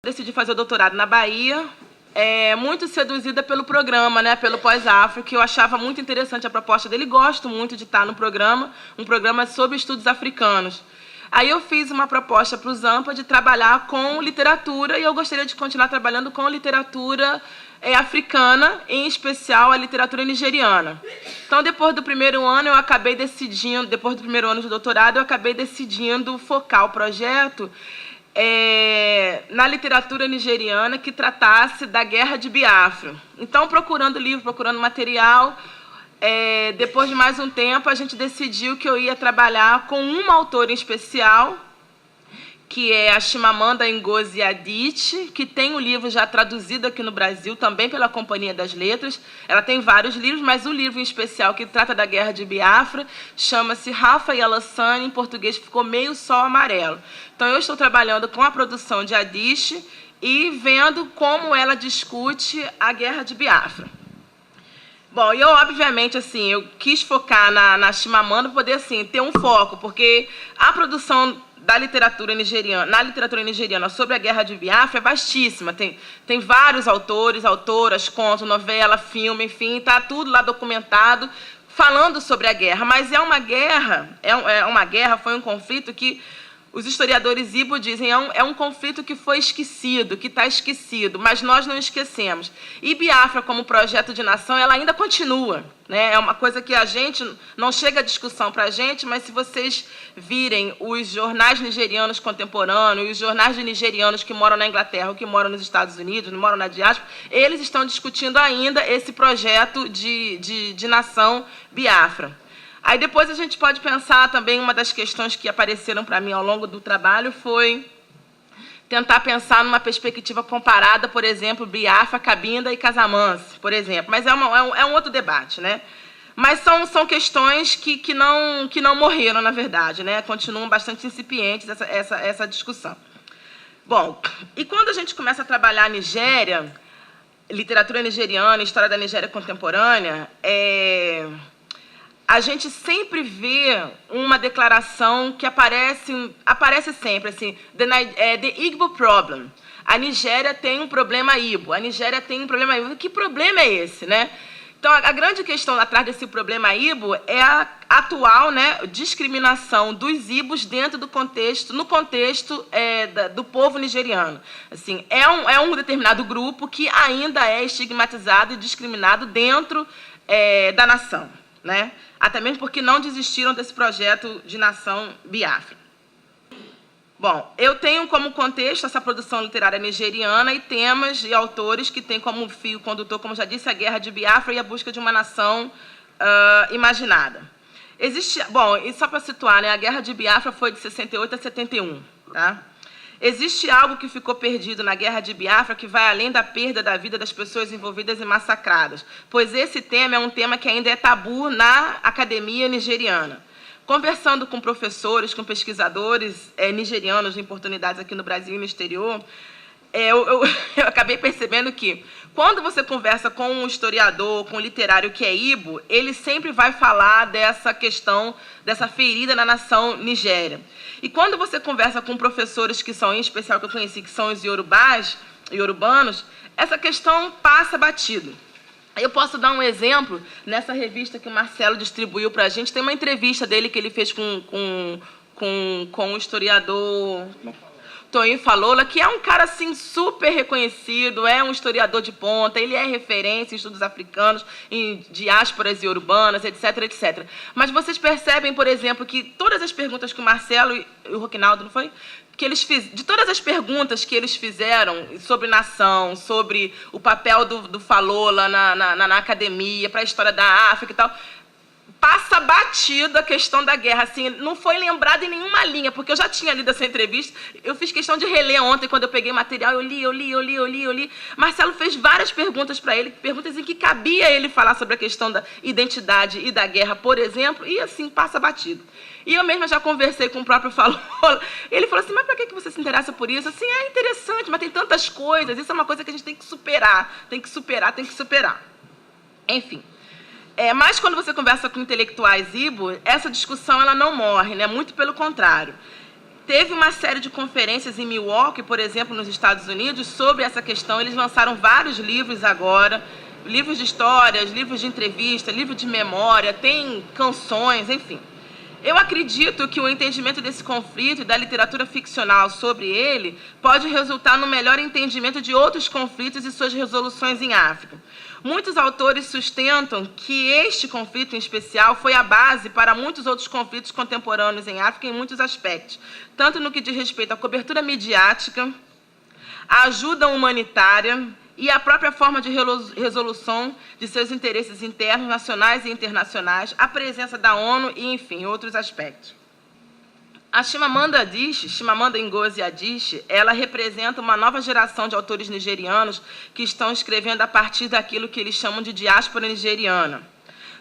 Decidi fazer o doutorado na Bahia, muito seduzida pelo programa, né, pelo Pós-Afro, que eu achava muito interessante a proposta dele. Gosto muito de estar no programa, um programa sobre estudos africanos. Aí eu fiz uma proposta para o Zampa de trabalhar com literatura, e eu gostaria de continuar trabalhando com literatura africana, em especial a literatura nigeriana. Então, depois do primeiro ano, eu acabei decidindo, depois do primeiro ano de doutorado, eu acabei decidindo focar o projeto na literatura nigeriana que tratasse da Guerra de Biafra. Então, procurando livro, procurando material, depois de mais um tempo, a gente decidiu que eu ia trabalhar com uma autora em especial, que é a Chimamanda Ngozi Adichie, que tem um livro já traduzido aqui no Brasil, também pela Companhia das Letras. Ela tem vários livros, mas o livro em especial que trata da Guerra de Biafra chama-se Rafa e Alassane, em português ficou Meio Sol Amarelo. Então, eu estou trabalhando com a produção de Adichie e vendo como ela discute a Guerra de Biafra. Bom, eu, obviamente, assim, eu quis focar na Chimamanda para poder, assim, ter um foco, porque a produção da literatura nigeriana, sobre a Guerra de Biafra é vastíssima. Tem vários autores, autoras, contos, novela, filme, enfim, está tudo lá documentado, falando sobre a guerra. Mas foi um conflito que os historiadores Igbo dizem é um conflito que foi esquecido, que está esquecido, mas nós não esquecemos. E Biafra, como projeto de nação, ela ainda continua, né? É uma coisa que a gente não chega a discussão para a gente, mas se vocês virem os jornais nigerianos contemporâneos, os jornais de nigerianos que moram na Inglaterra ou que moram nos Estados Unidos, moram na diáspora, eles estão discutindo ainda esse projeto de nação Biafra. Aí depois a gente pode pensar também, uma das questões que apareceram para mim ao longo do trabalho foi tentar pensar numa perspectiva comparada, por exemplo, Biafra, Cabinda e Casamance, por exemplo. Mas é um outro debate, né? Mas são questões que não morreram, na verdade, né? Continuam bastante incipientes essa discussão. Bom, e quando a gente começa a trabalhar a Nigéria, literatura nigeriana, história da Nigéria contemporânea, a gente sempre vê uma declaração que aparece sempre, assim, the Igbo problem. A Nigéria tem um problema Igbo, a Nigéria tem um problema Igbo. Que problema é esse, né? Então, a grande questão atrás desse problema Igbo é a atual, né, discriminação dos Igbos dentro do contexto, do povo nigeriano. Assim, é um determinado grupo que ainda é estigmatizado e discriminado dentro da nação, né? Até mesmo porque não desistiram desse projeto de nação Biafra. Bom, eu tenho como contexto essa produção literária nigeriana e temas e autores que têm como fio condutor, como já disse, a Guerra de Biafra e a busca de uma nação imaginada. Bom, e só para situar, né, a Guerra de Biafra foi de 68 a 71, tá? Existe algo que ficou perdido na Guerra de Biafra que vai além da perda da vida das pessoas envolvidas e massacradas, pois esse tema é um tema que ainda é tabu na academia nigeriana. Conversando com professores, com pesquisadores nigerianos de oportunidades aqui no Brasil e no exterior, eu acabei percebendo que, quando você conversa com um historiador, com um literário que é Igbo, ele sempre vai falar dessa questão, dessa ferida na nação Nigéria. E quando você conversa com professores que são, em especial que eu conheci, que são os iorubanos, essa questão passa batido. Eu posso dar um exemplo, nessa revista que o Marcelo distribuiu para a gente, tem uma entrevista dele que ele fez com o historiador Toyin Falola, que é um cara assim, super reconhecido, é um historiador de ponta, ele é referência em estudos africanos, em diásporas e urbanas, etc, etc. Mas vocês percebem, por exemplo, que todas as perguntas que o Marcelo e o Roquinaldo, não foi? De todas as perguntas que eles fizeram sobre nação, sobre o papel do Falola na academia, para a história da África e tal, passa batido a questão da guerra, assim, não foi lembrado em nenhuma linha, porque eu já tinha lido essa entrevista, eu fiz questão de reler ontem, quando eu peguei material, eu li. Marcelo fez várias perguntas para ele, perguntas em que cabia ele falar sobre a questão da identidade e da guerra, por exemplo, e assim, passa batido. E eu mesma já conversei com o próprio Falola, ele falou assim, mas para que você se interessa por isso? Assim, é interessante, mas tem tantas coisas, isso é uma coisa que a gente tem que superar. Enfim. Mas quando você conversa com intelectuais Igbo, essa discussão ela não morre, né? Muito pelo contrário. Teve uma série de conferências em Milwaukee, por exemplo, nos Estados Unidos, sobre essa questão. Eles lançaram vários livros agora, livros de histórias, livros de entrevista, livro de memória, tem canções, enfim. Eu acredito que o entendimento desse conflito e da literatura ficcional sobre ele pode resultar no melhor entendimento de outros conflitos e suas resoluções em África. Muitos autores sustentam que este conflito em especial foi a base para muitos outros conflitos contemporâneos em África em muitos aspectos, tanto no que diz respeito à cobertura midiática, à ajuda humanitária e à própria forma de resolução de seus interesses internos, nacionais e internacionais, a presença da ONU e, enfim, outros aspectos. A Chimamanda Ngozi Adichie, ela representa uma nova geração de autores nigerianos que estão escrevendo a partir daquilo que eles chamam de diáspora nigeriana.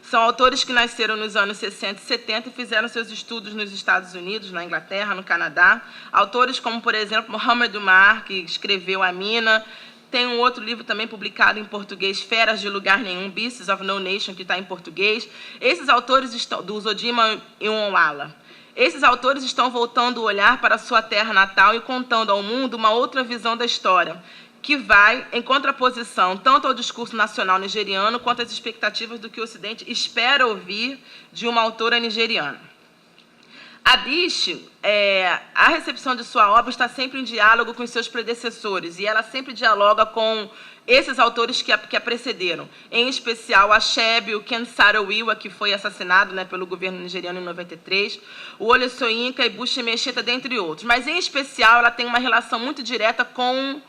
São autores que nasceram nos anos 60 e 70 e fizeram seus estudos nos Estados Unidos, na Inglaterra, no Canadá. Autores como, por exemplo, Mohamed Umar, que escreveu Amina. Tem um outro livro também publicado em português, Feras de Lugar Nenhum, Beasts of No Nation, que está em português. Esses autores estão, do Zodima Iwonwala. Esses autores estão voltando o olhar para a sua terra natal e contando ao mundo uma outra visão da história, que vai em contraposição tanto ao discurso nacional nigeriano quanto às expectativas do que o Ocidente espera ouvir de uma autora nigeriana. Adichie, a recepção de sua obra está sempre em diálogo com os seus predecessores, e ela sempre dialoga com esses autores que a precederam, em especial Achebe, o Ken Saro-Wiwa, que foi assassinado, né, pelo governo nigeriano em 93, o Wole Soyinka e Bushi Mecheta, dentre outros. Mas, em especial, ela tem uma relação muito direta com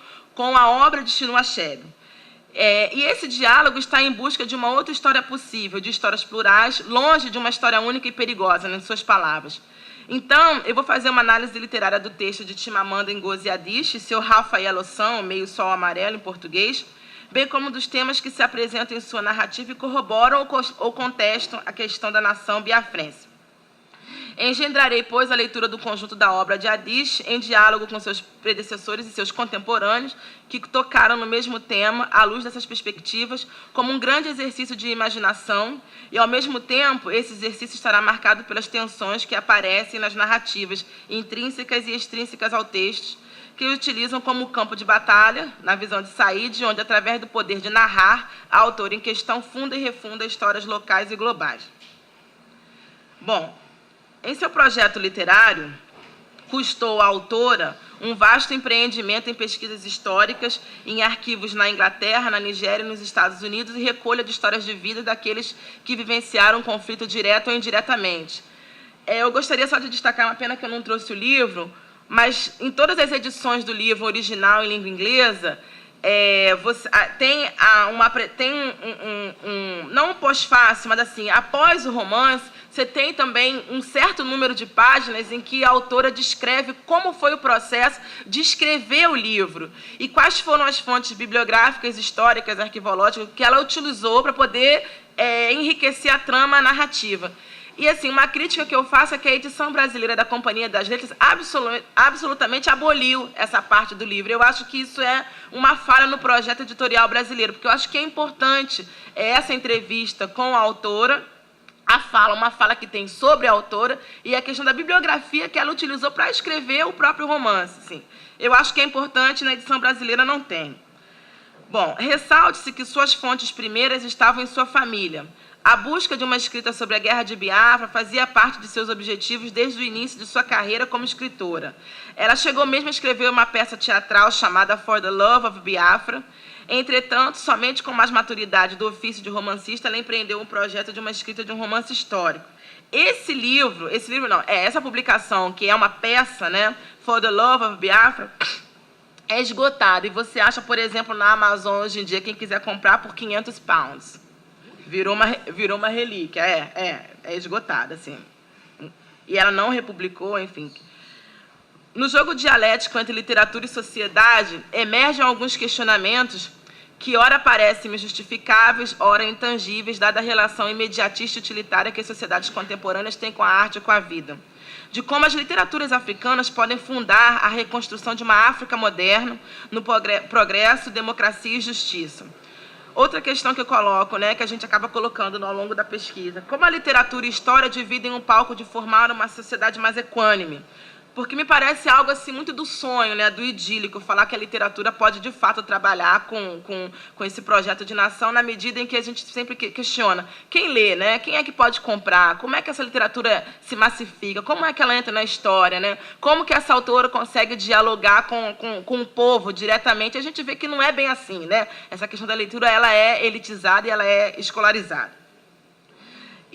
a obra de Chinua Achebe. E esse diálogo está em busca de uma outra história possível, de histórias plurais, longe de uma história única e perigosa, nas suas palavras. Então, eu vou fazer uma análise literária do texto de Chimamanda Ngozi Adichie, Seu Rafael São, Meio Sol Amarelo, em português, bem como dos temas que se apresentam em sua narrativa e corroboram ou contestam a questão da nação biafrense. Engendrarei, pois, a leitura do conjunto da obra de Adichie em diálogo com seus predecessores e seus contemporâneos, que tocaram no mesmo tema, à luz dessas perspectivas, como um grande exercício de imaginação, e, ao mesmo tempo, esse exercício estará marcado pelas tensões que aparecem nas narrativas intrínsecas e extrínsecas ao texto, que utilizam como campo de batalha, na visão de Said, onde, através do poder de narrar, a autora em questão funda e refunda histórias locais e globais. Bom, em seu projeto literário, custou à autora um vasto empreendimento em pesquisas históricas, em arquivos na Inglaterra, na Nigéria e nos Estados Unidos, e recolha de histórias de vida daqueles que vivenciaram um conflito direto ou indiretamente. Eu gostaria só de destacar, uma pena que eu não trouxe o livro, mas em todas as edições do livro original em língua inglesa, não um pós-fácil, mas assim, após o romance, você tem também um certo número de páginas em que a autora descreve como foi o processo de escrever o livro e quais foram as fontes bibliográficas, históricas, arquivológicas que ela utilizou para poder enriquecer a trama narrativa. E, assim, uma crítica que eu faço é que a edição brasileira da Companhia das Letras absolutamente aboliu essa parte do livro. Eu acho que isso é uma falha no projeto editorial brasileiro, porque eu acho que é importante essa entrevista com a autora, uma fala que tem sobre a autora, e a questão da bibliografia que ela utilizou para escrever o próprio romance. Assim. Eu acho que é importante, na edição brasileira não tem. Bom, ressalte-se que suas fontes primeiras estavam em sua família. A busca de uma escrita sobre a Guerra de Biafra fazia parte de seus objetivos desde o início de sua carreira como escritora. Ela chegou mesmo a escrever uma peça teatral chamada For the Love of Biafra. Entretanto, somente com mais maturidade do ofício de romancista, ela empreendeu um projeto de uma escrita de um romance histórico. Essa publicação, que é uma peça, né, For the Love of Biafra, é esgotada. E você acha, por exemplo, na Amazon hoje em dia, quem quiser comprar, por £500. Virou uma relíquia, é esgotada, assim. E ela não republicou, enfim. No jogo dialético entre literatura e sociedade, emergem alguns questionamentos que ora parecem justificáveis, ora intangíveis, dada a relação imediatista e utilitária que as sociedades contemporâneas têm com a arte e com a vida. De como as literaturas africanas podem fundar a reconstrução de uma África moderna no progresso, democracia e justiça. Outra questão que eu coloco, né, que a gente acaba colocando ao longo da pesquisa, como a literatura e a história dividem um palco de formar uma sociedade mais equânime, porque me parece algo assim muito do sonho, né, do idílico, falar que a literatura pode de fato trabalhar com esse projeto de nação, na medida em que a gente sempre questiona quem lê, né, quem é que pode comprar, como é que essa literatura se massifica, como é que ela entra na história, né, como que essa autora consegue dialogar com o povo diretamente. A gente vê que não é bem assim, né, essa questão da leitura ela é elitizada e ela é escolarizada.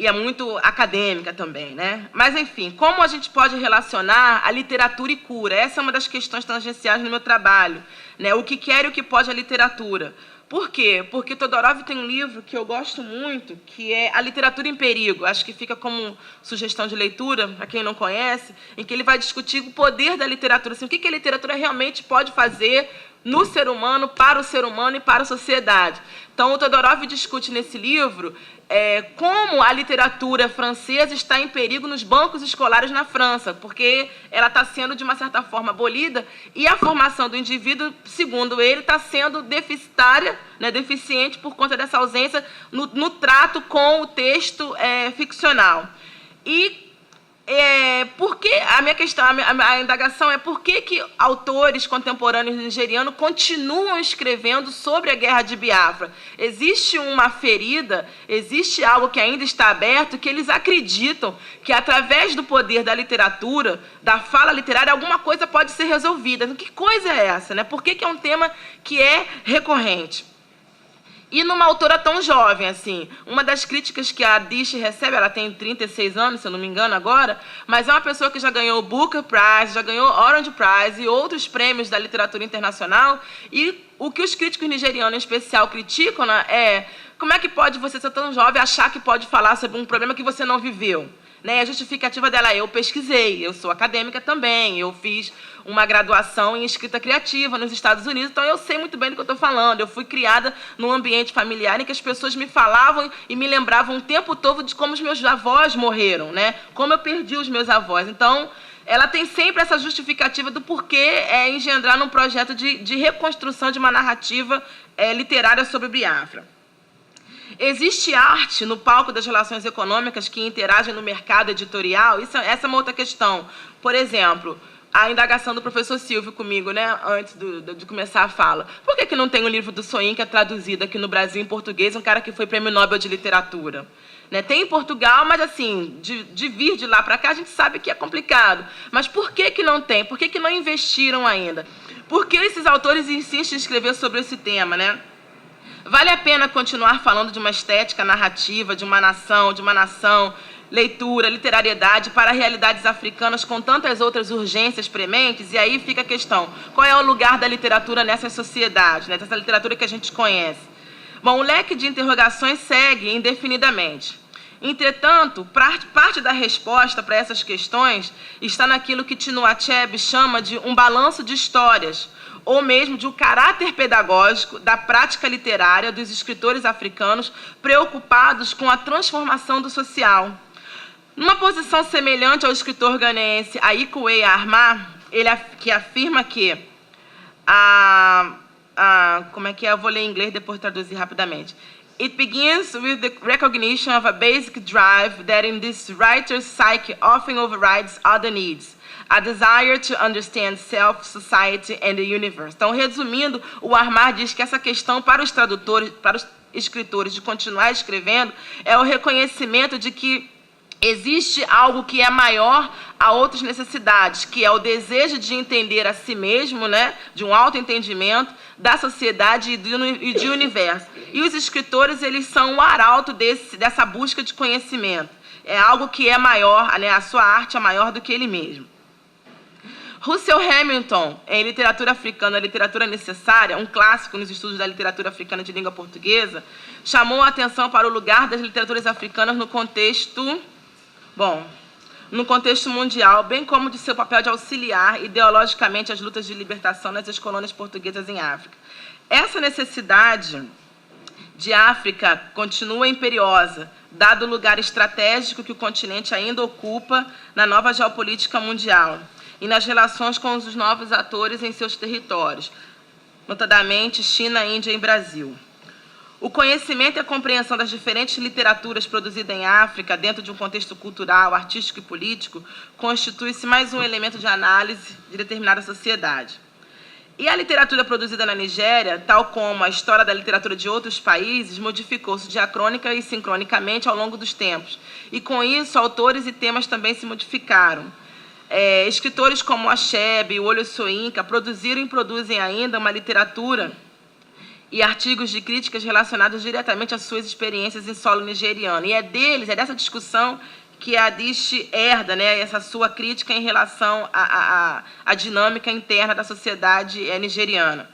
E é muito acadêmica também, né? Mas, enfim, como a gente pode relacionar a literatura e cura? Essa é uma das questões tangenciais no meu trabalho, né? O que quer e o que pode a literatura. Por quê? Porque Todorov tem um livro que eu gosto muito, que é A Literatura em Perigo. Acho que fica como sugestão de leitura, para quem não conhece, em que ele vai discutir o poder da literatura, assim, o que a literatura realmente pode fazer no ser humano, para o ser humano e para a sociedade. Então, o Todorov discute nesse livro como a literatura francesa está em perigo nos bancos escolares na França, porque ela está sendo, de uma certa forma, abolida e a formação do indivíduo, segundo ele, está sendo deficitária, né, deficiente por conta dessa ausência no trato com o texto ficcional. E porque a minha questão, a indagação é por que autores contemporâneos nigerianos continuam escrevendo sobre a guerra de Biafra? Existe uma ferida, existe algo que ainda está aberto, que eles acreditam que, através do poder da literatura, da fala literária, alguma coisa pode ser resolvida. Que coisa é essa, né? Por que é um tema que é recorrente? E numa autora tão jovem, assim, uma das críticas que a Dish recebe, ela tem 36 anos, se eu não me engano agora, mas é uma pessoa que já ganhou o Booker Prize, já ganhou Orange Prize e outros prêmios da literatura internacional, e o que os críticos nigerianos, em especial, criticam, né, é como é que pode você ser tão jovem e achar que pode falar sobre um problema que você não viveu? Né? A justificativa dela é: eu pesquisei, eu sou acadêmica também, eu fiz uma graduação em escrita criativa nos Estados Unidos, então eu sei muito bem do que eu estou falando. Eu fui criada num ambiente familiar em que as pessoas me falavam e me lembravam o tempo todo de como os meus avós morreram, né? Como eu perdi os meus avós. Então, ela tem sempre essa justificativa do porquê engendrar num projeto de reconstrução de uma narrativa literária sobre Biafra. Existe arte no palco das relações econômicas que interagem no mercado editorial? Essa é uma outra questão. Por exemplo, a indagação do professor Silvio comigo, né, antes de começar a fala. Por que não tem o livro do Soyinka traduzido aqui no Brasil em português, um cara que foi prêmio Nobel de Literatura? Né, tem em Portugal, mas, assim, de vir de lá para cá, a gente sabe que é complicado. Mas por que não tem? Por que não investiram ainda? Por que esses autores insistem em escrever sobre esse tema, né? Vale a pena continuar falando de uma estética narrativa, de uma nação, leitura, literariedade para realidades africanas com tantas outras urgências prementes? E aí fica a questão: qual é o lugar da literatura nessas sociedades, né? Dessa literatura que a gente conhece? Bom, o leque de interrogações segue indefinidamente. Entretanto, parte da resposta para essas questões está naquilo que Chinua Achebe chama de um balanço de histórias, ou mesmo de um caráter pedagógico da prática literária dos escritores africanos preocupados com a transformação do social. Numa posição semelhante ao escritor ganense Aikwe Armah, ele que afirma que eu vou ler em inglês, depois traduzir rapidamente. It begins with the recognition of a basic drive that in this writer's psyche often overrides other needs. A desire to understand self, society and the universe. Então, resumindo, o Armah diz que essa questão para os tradutores, para os escritores de continuar escrevendo, é o reconhecimento de que existe algo que é maior a outras necessidades, que é o desejo de entender a si mesmo, né, de um autoentendimento da sociedade e de universo. E os escritores, eles são o arauto dessa busca de conhecimento. É algo que é maior, né, a sua arte é maior do que ele mesmo. Russell Hamilton, em Literatura Africana, a Literatura Necessária, um clássico nos estudos da literatura africana de língua portuguesa, chamou a atenção para o lugar das literaturas africanas no contexto mundial, bem como de seu papel de auxiliar ideologicamente as lutas de libertação nas colônias portuguesas em África. Essa necessidade de África continua imperiosa, dado o lugar estratégico que o continente ainda ocupa na nova geopolítica mundial e nas relações com os novos atores em seus territórios, notadamente China, Índia e Brasil. O conhecimento e a compreensão das diferentes literaturas produzidas em África, dentro de um contexto cultural, artístico e político, constitui-se mais um elemento de análise de determinada sociedade. E a literatura produzida na Nigéria, tal como a história da literatura de outros países, modificou-se diacrônica e sincronicamente ao longo dos tempos. E, com isso, autores e temas também se modificaram. Escritores como Achebe e o Wole Soyinka produziram e produzem ainda uma literatura e artigos de críticas relacionados diretamente às suas experiências em solo nigeriano. E é dessa discussão que a Adichie herda, né, essa sua crítica em relação à dinâmica interna da sociedade nigeriana.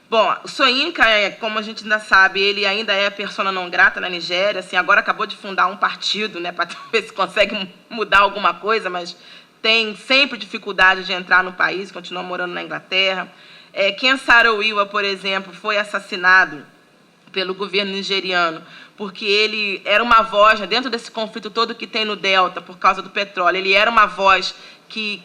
Bom, o Soyinka, como a gente ainda sabe, ele ainda é persona não grata na Nigéria, assim, agora acabou de fundar um partido, né, para ver se consegue mudar alguma coisa, mas tem sempre dificuldade de entrar no país, continua morando na Inglaterra. Ken Saro-Wiwa, por exemplo, foi assassinado pelo governo nigeriano, porque ele era uma voz, né, dentro desse conflito todo que tem no Delta, por causa do petróleo, ele era uma voz que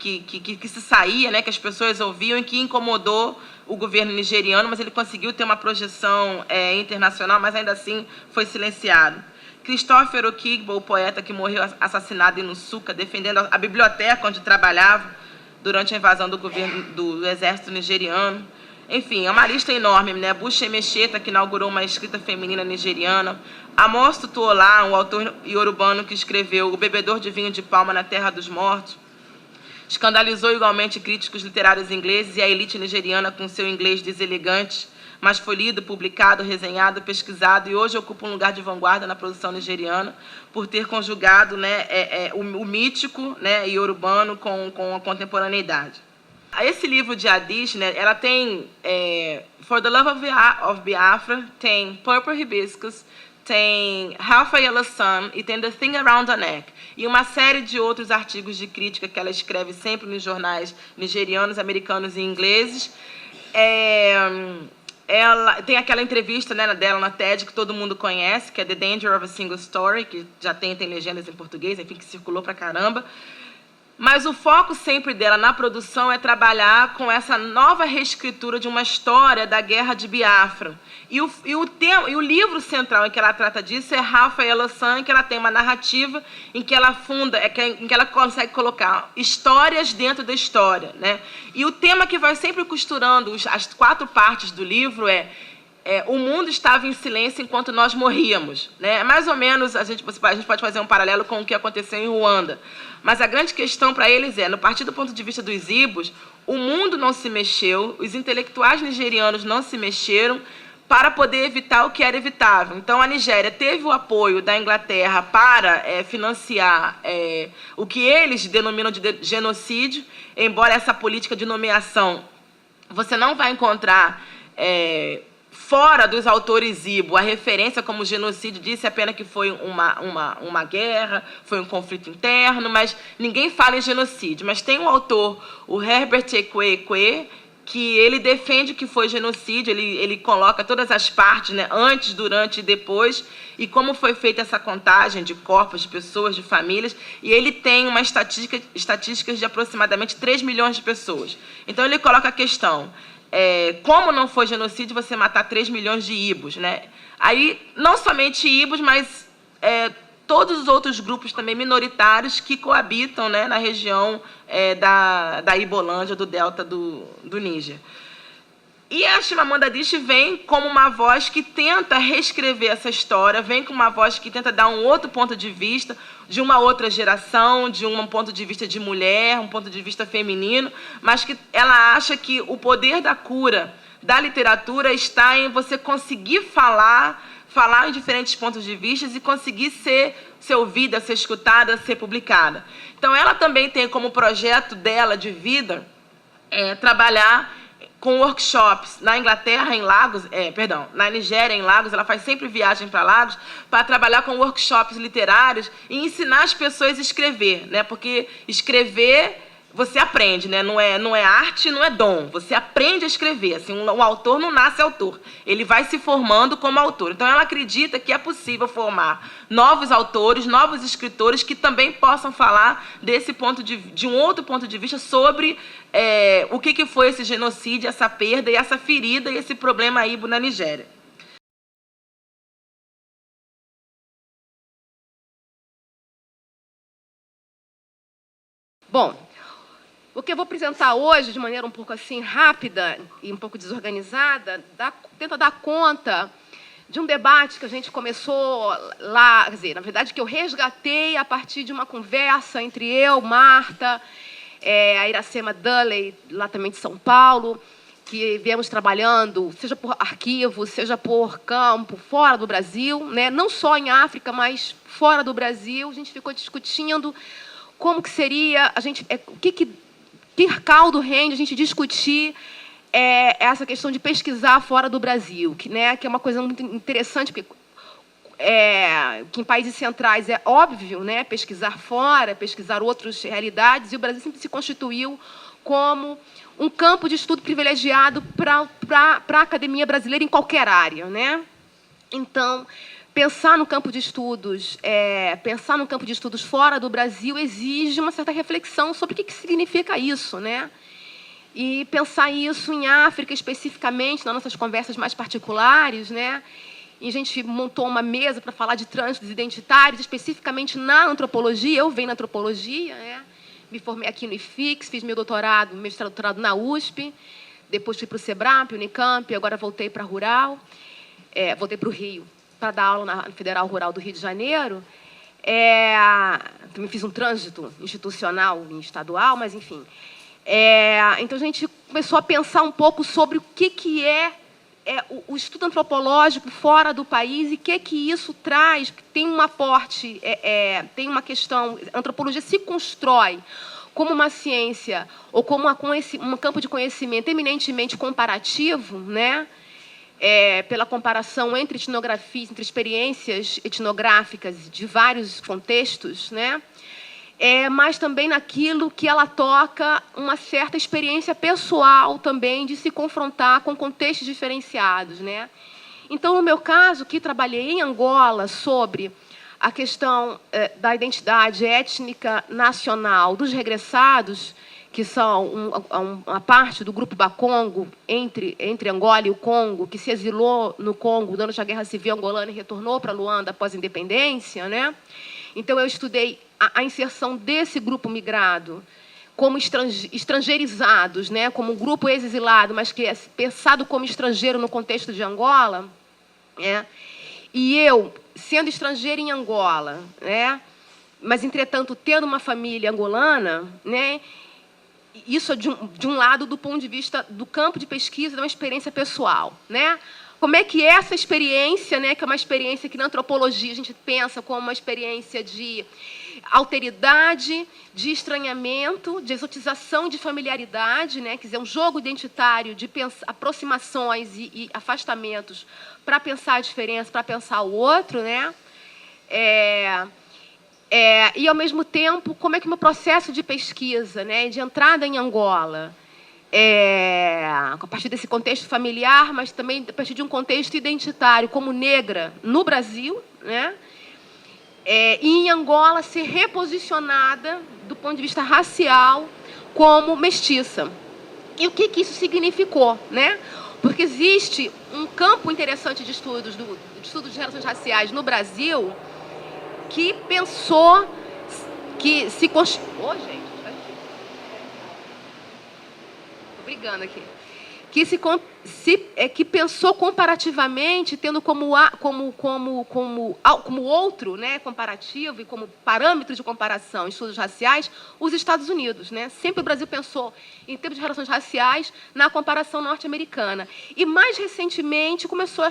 se saía, né, que as pessoas ouviam e que incomodou o governo nigeriano, mas ele conseguiu ter uma projeção internacional, mas ainda assim foi silenciado. Christopher Okigbo, o poeta que morreu assassinado em Nsukka, defendendo a biblioteca onde trabalhava durante a invasão do exército nigeriano. Enfim, é uma lista enorme, né? Buche Mecheta, que inaugurou uma escrita feminina nigeriana. Amos Tutuola, um autor iorubano que escreveu O Bebedor de Vinho de Palma na Terra dos Mortos. Escandalizou igualmente críticos literários ingleses e a elite nigeriana com seu inglês deselegante, mas foi lido, publicado, resenhado, pesquisado e hoje ocupa um lugar de vanguarda na produção nigeriana por ter conjugado, né, o mítico, né, iorubano com a contemporaneidade. Esse livro de Adichie, né, ela tem For the Love of Biafra, tem Purple Hibiscus, tem Half a Yellow Sun e tem The Thing Around the Neck. E uma série de outros artigos de crítica que ela escreve sempre nos jornais nigerianos, americanos e ingleses. Ela tem aquela entrevista, né, dela na TED que todo mundo conhece, que é The Danger of a Single Story, que já tem legendas em português, enfim, que circulou pra caramba. Mas o foco sempre dela na produção é trabalhar com essa nova reescritura de uma história da Guerra de Biafra. E o livro central em que ela trata disso é Half a Yellow Sun, em que ela tem uma narrativa em que ela em que ela consegue colocar histórias dentro da história, né? E o tema que vai sempre costurando as 4 partes do livro o mundo estava em silêncio enquanto nós morríamos, né? Mais ou menos, a gente pode fazer um paralelo com o que aconteceu em Ruanda. Mas a grande questão para eles no partir do ponto de vista dos Ibos, o mundo não se mexeu, os intelectuais nigerianos não se mexeram para poder evitar o que era evitável. Então, a Nigéria teve o apoio da Inglaterra para financiar o que eles denominam de genocídio, embora essa política de nomeação você não vai encontrar fora dos autores Ibo, a referência como genocídio disse apenas que foi uma guerra, foi um conflito interno, mas ninguém fala em genocídio. Mas tem um autor, o Herbert Ekwe, que ele defende que foi genocídio, ele coloca todas as partes, né, antes, durante e depois, e como foi feita essa contagem de corpos, de pessoas, de famílias, e ele tem uma estatísticas de aproximadamente 3 milhões de pessoas. Então, ele coloca a questão... como não foi genocídio você matar 3 milhões de Ibos, né? Aí, não somente Ibos, mas todos os outros grupos também minoritários que coabitam, né, na região da Ibolândia, do delta do Níger. E a Chimamanda Adichie vem como uma voz que tenta reescrever essa história, vem com uma voz que tenta dar um outro ponto de vista, de uma outra geração, de um ponto de vista de mulher, um ponto de vista feminino, mas que ela acha que o poder da cura da literatura está em você conseguir falar em diferentes pontos de vista e conseguir ser ouvida, ser escutada, ser publicada. Então, ela também tem como projeto dela de vida trabalhar com workshops na Inglaterra, em Lagos, na Nigéria, em Lagos, ela faz sempre viagem para Lagos para trabalhar com workshops literários e ensinar as pessoas a escrever, né? Porque escrever você aprende, né? Não é arte, não é dom. Você aprende a escrever. Assim, um autor não nasce autor. Ele vai se formando como autor. Então, ela acredita que é possível formar novos autores, novos escritores que também possam falar desse de um outro ponto de vista sobre o que foi esse genocídio, essa perda e essa ferida e esse problema Ibo na Nigéria. Bom, o que eu vou apresentar hoje, de maneira um pouco assim rápida e um pouco desorganizada, tenta dar conta de um debate que a gente começou lá, quer dizer, na verdade, que eu resgatei a partir de uma conversa entre eu, Marta, a Iracema Dulley, lá também de São Paulo, que viemos trabalhando, seja por arquivo, seja por campo, fora do Brasil, né? Não só em África, mas fora do Brasil. A gente ficou discutindo como que seria, que caldo rende a gente discutir essa questão de pesquisar fora do Brasil, que é uma coisa muito interessante, porque que em países centrais é óbvio, né, pesquisar fora, pesquisar outras realidades, e o Brasil sempre se constituiu como um campo de estudo privilegiado para a academia brasileira em qualquer área, né? Então, pensar no campo de estudos fora do Brasil exige uma certa reflexão sobre o que significa isso, né? E pensar isso em África especificamente, nas nossas conversas mais particulares, né? E a gente montou uma mesa para falar de trânsitos identitários, especificamente na antropologia. Eu venho na antropologia, né? Me formei aqui no IFIX, fiz meu mestrado doutorado na USP, depois fui para o SEBRAP, Unicamp, agora voltei para a Rural, voltei para o Rio, para dar aula na Federal Rural do Rio de Janeiro. Também fiz um trânsito institucional e estadual, mas, enfim. Então, a gente começou a pensar um pouco sobre o que é o estudo antropológico fora do país e o que isso traz. Tem um aporte, tem uma questão. A antropologia se constrói como uma ciência ou como um campo de conhecimento eminentemente comparativo, né? Pela comparação entre etnografias, entre experiências etnográficas de vários contextos, né? Mas também naquilo que ela toca uma certa experiência pessoal também de se confrontar com contextos diferenciados, né? Então, no meu caso, que trabalhei em Angola sobre a questão da identidade étnica nacional dos regressados, que são uma parte do grupo Bakongo entre Angola e o Congo, que se exilou no Congo durante a Guerra Civil angolana e retornou para Luanda após a independência, né? Então, eu estudei a inserção desse grupo migrado como estrangeirizados, né, como um grupo ex-exilado, mas que é pensado como estrangeiro no contexto de Angola. E eu, sendo estrangeira em Angola, né, mas, entretanto, tendo uma família angolana, né, isso é de um lado do ponto de vista do campo de pesquisa, de uma experiência pessoal, né? Como é que essa experiência, né, que é uma experiência que na antropologia a gente pensa como uma experiência de alteridade, de estranhamento, de exotização, de familiaridade, né, quer dizer, um jogo identitário de aproximações e afastamentos para pensar a diferença, para pensar o outro, né? E, ao mesmo tempo, como é que o meu processo de pesquisa, né, de entrada em Angola, a partir desse contexto familiar, mas também a partir de um contexto identitário, como negra no Brasil, né? E em Angola ser reposicionada do ponto de vista racial como mestiça. E o que isso significou, né? Porque existe um campo interessante de estudos de relações raciais no Brasil que pensou que se gente, brigando aqui, que pensou comparativamente, tendo como outro, né, comparativo e como parâmetro de comparação em estudos raciais, os Estados Unidos, né? Sempre o Brasil pensou, em termos de relações raciais, na comparação norte-americana. E, mais recentemente, começou a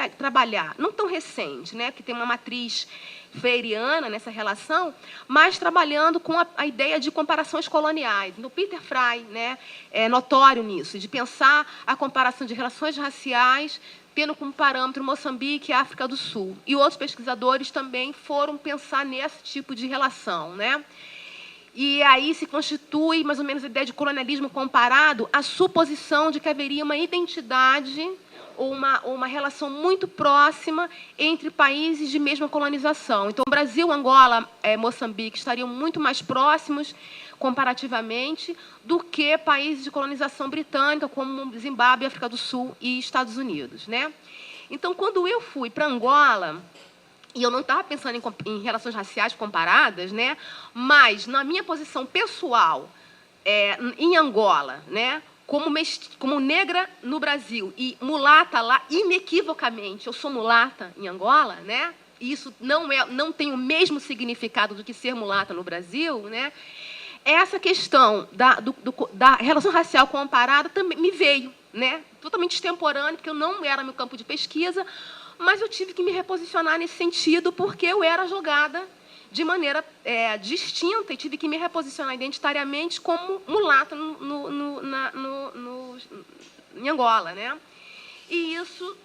trabalhar, não tão recente, né, porque tem uma matriz freiriana nessa relação, mas trabalhando com a ideia de comparações coloniais. No Peter Frey, né, é notório nisso, de pensar a comparação de relações raciais tendo como parâmetro Moçambique e África do Sul. E outros pesquisadores também foram pensar nesse tipo de relação, né? E aí se constitui, mais ou menos, a ideia de colonialismo comparado à suposição de que haveria uma identidade ou uma relação muito próxima entre países de mesma colonização. Então, Brasil, Angola, Moçambique estariam muito mais próximos, comparativamente, do que países de colonização britânica, como Zimbábue, África do Sul e Estados Unidos, né? Então, quando eu fui para Angola, e eu não estava pensando em relações raciais comparadas, né? Mas, na minha posição pessoal, em Angola, né? Como negra no Brasil e mulata lá, inequivocamente, eu sou mulata em Angola, né? E isso não tem o mesmo significado do que ser mulata no Brasil, né? Essa questão da relação racial comparada também me veio, né? Totalmente extemporâneo, porque eu não era meu campo de pesquisa, mas eu tive que me reposicionar nesse sentido, porque eu era jogada de maneira distinta e tive que me reposicionar identitariamente como mulata em Angola, né? E isso,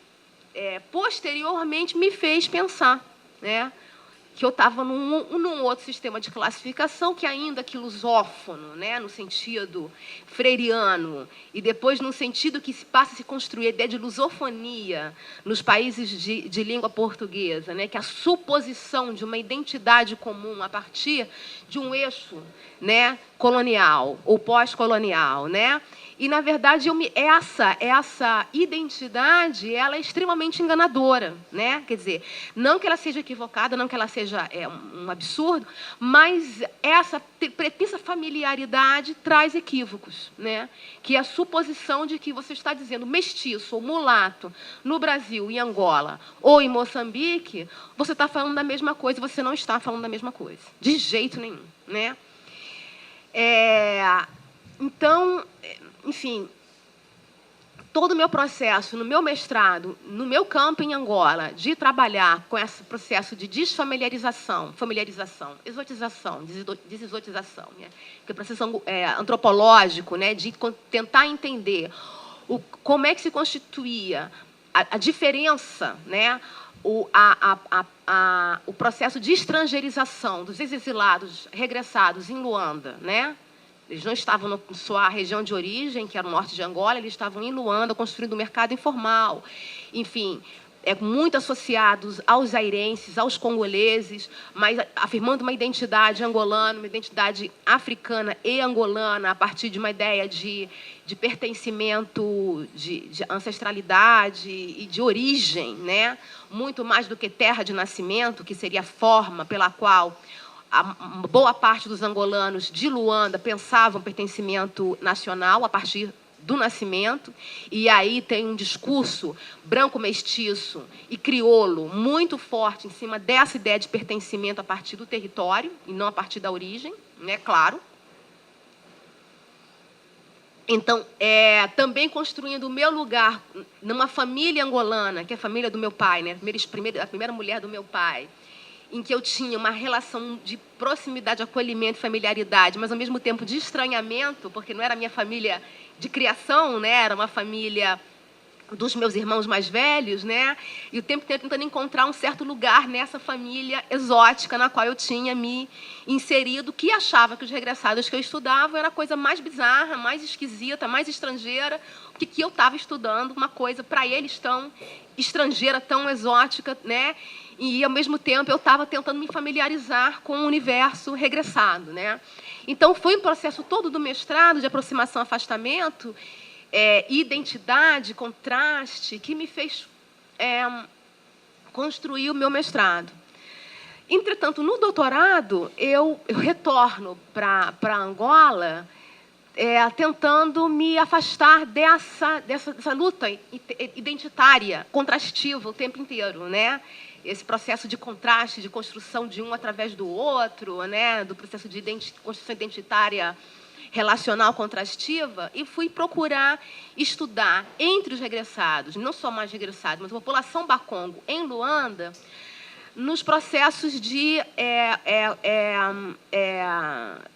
posteriormente, me fez pensar, né, que eu estava num outro sistema de classificação que, ainda que lusófono, né, no sentido freiriano, e depois no sentido que se passa a se construir a ideia de lusofonia nos países de língua portuguesa, né, que é a suposição de uma identidade comum a partir de um eixo, né, colonial ou pós-colonial, né? E, na verdade, essa identidade ela é extremamente enganadora, né? Quer dizer, não que ela seja equivocada, não que ela seja um absurdo, mas essa pretensa familiaridade traz equívocos, né? Que é a suposição de que você está dizendo mestiço ou mulato no Brasil, em Angola ou em Moçambique, você está falando da mesma coisa, você não está falando da mesma coisa, de jeito nenhum, né? Então, enfim, todo o meu processo, no meu mestrado, no meu campo em Angola, de trabalhar com esse processo de desfamiliarização, familiarização, exotização, desexotização, né? Que é o processo antropológico, né? De tentar entender como é que se constituía a diferença, né? O processo de estrangeirização dos exilados regressados em Luanda, né? Eles não estavam na sua região de origem, que era o norte de Angola, eles estavam em Luanda, construindo um mercado informal. Enfim, muito associados aos zairenses, aos congoleses, mas afirmando uma identidade angolana, uma identidade africana e angolana, a partir de uma ideia de pertencimento, de ancestralidade e de origem, né? Muito mais do que terra de nascimento, que seria a forma pela qual a boa parte dos angolanos de Luanda pensavam pertencimento nacional a partir do nascimento, e aí tem um discurso branco-mestiço e crioulo muito forte em cima dessa ideia de pertencimento a partir do território e não a partir da origem, né? Claro. Então, também construindo o meu lugar numa família angolana, que é a família do meu pai, né? A primeira mulher do meu pai, em que eu tinha uma relação de proximidade, acolhimento, familiaridade, mas, ao mesmo tempo, de estranhamento, porque não era a minha família de criação, né? Era uma família dos meus irmãos mais velhos, né? E o tempo inteiro tentando encontrar um certo lugar nessa família exótica na qual eu tinha me inserido, que achava que os regressados que eu estudava era a coisa mais bizarra, mais esquisita, mais estrangeira, que eu estava estudando uma coisa, para eles, tão estrangeira, tão exótica, né? E, ao mesmo tempo, eu estava tentando me familiarizar com o universo regressado, né? Então, foi um processo todo do mestrado, de aproximação, afastamento, identidade, contraste, que me fez construir o meu mestrado. Entretanto, no doutorado, eu retorno para Angola, tentando me afastar dessa luta identitária, contrastiva, o tempo inteiro, né? Esse processo de contraste, de construção de um através do outro, né? Do processo de construção identitária relacional contrastiva, e fui procurar estudar entre os regressados, não só mais regressados, mas a população bakongo em Luanda, nos processos de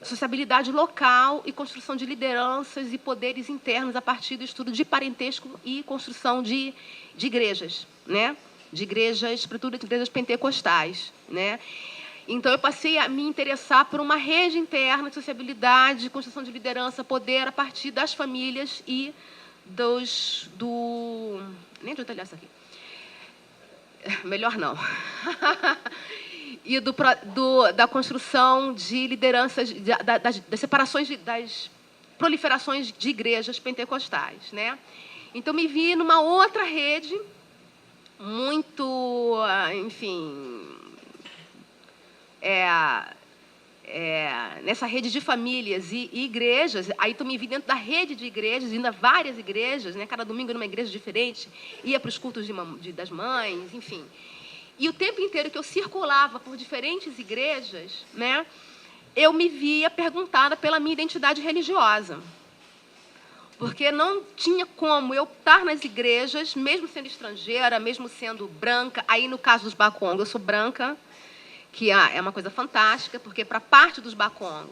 sociabilidade local e construção de lideranças e poderes internos a partir do estudo de parentesco e construção de igrejas, né? De igrejas, sobretudo de igrejas pentecostais, né? Então, eu passei a me interessar por uma rede interna de sociabilidade, construção de liderança, poder, a partir das famílias e nem de olhar isso aqui. Melhor não. E da construção de lideranças, das separações, das proliferações de igrejas pentecostais, né? Então, me vi numa outra rede muito, enfim, nessa rede de famílias e igrejas. Aí tu me vi dentro da rede de igrejas, indo a várias igrejas, né? Cada domingo numa igreja diferente, ia para os cultos das mães, enfim. E o tempo inteiro que eu circulava por diferentes igrejas, né, eu me via perguntada pela minha identidade religiosa. Porque não tinha como eu estar nas igrejas, mesmo sendo estrangeira, mesmo sendo branca. Aí, no caso dos Bakongo, eu sou branca, que é uma coisa fantástica, porque para parte dos Bakongo,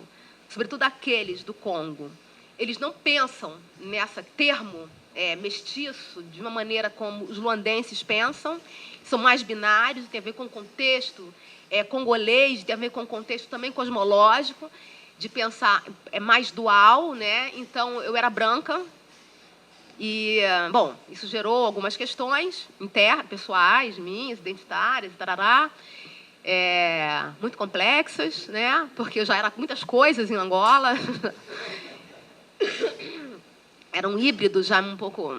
sobretudo aqueles do Congo, eles não pensam nesse termo mestiço de uma maneira como os luandenses pensam, são mais binários, tem a ver com o contexto congolês, tem a ver com o contexto também cosmológico, de pensar mais dual, né? Então, eu era branca e, bom, isso gerou algumas questões internas, pessoais, minhas, identitárias, tarará, muito complexas, né? Porque eu já era muitas coisas em Angola. Era um híbrido já um pouco...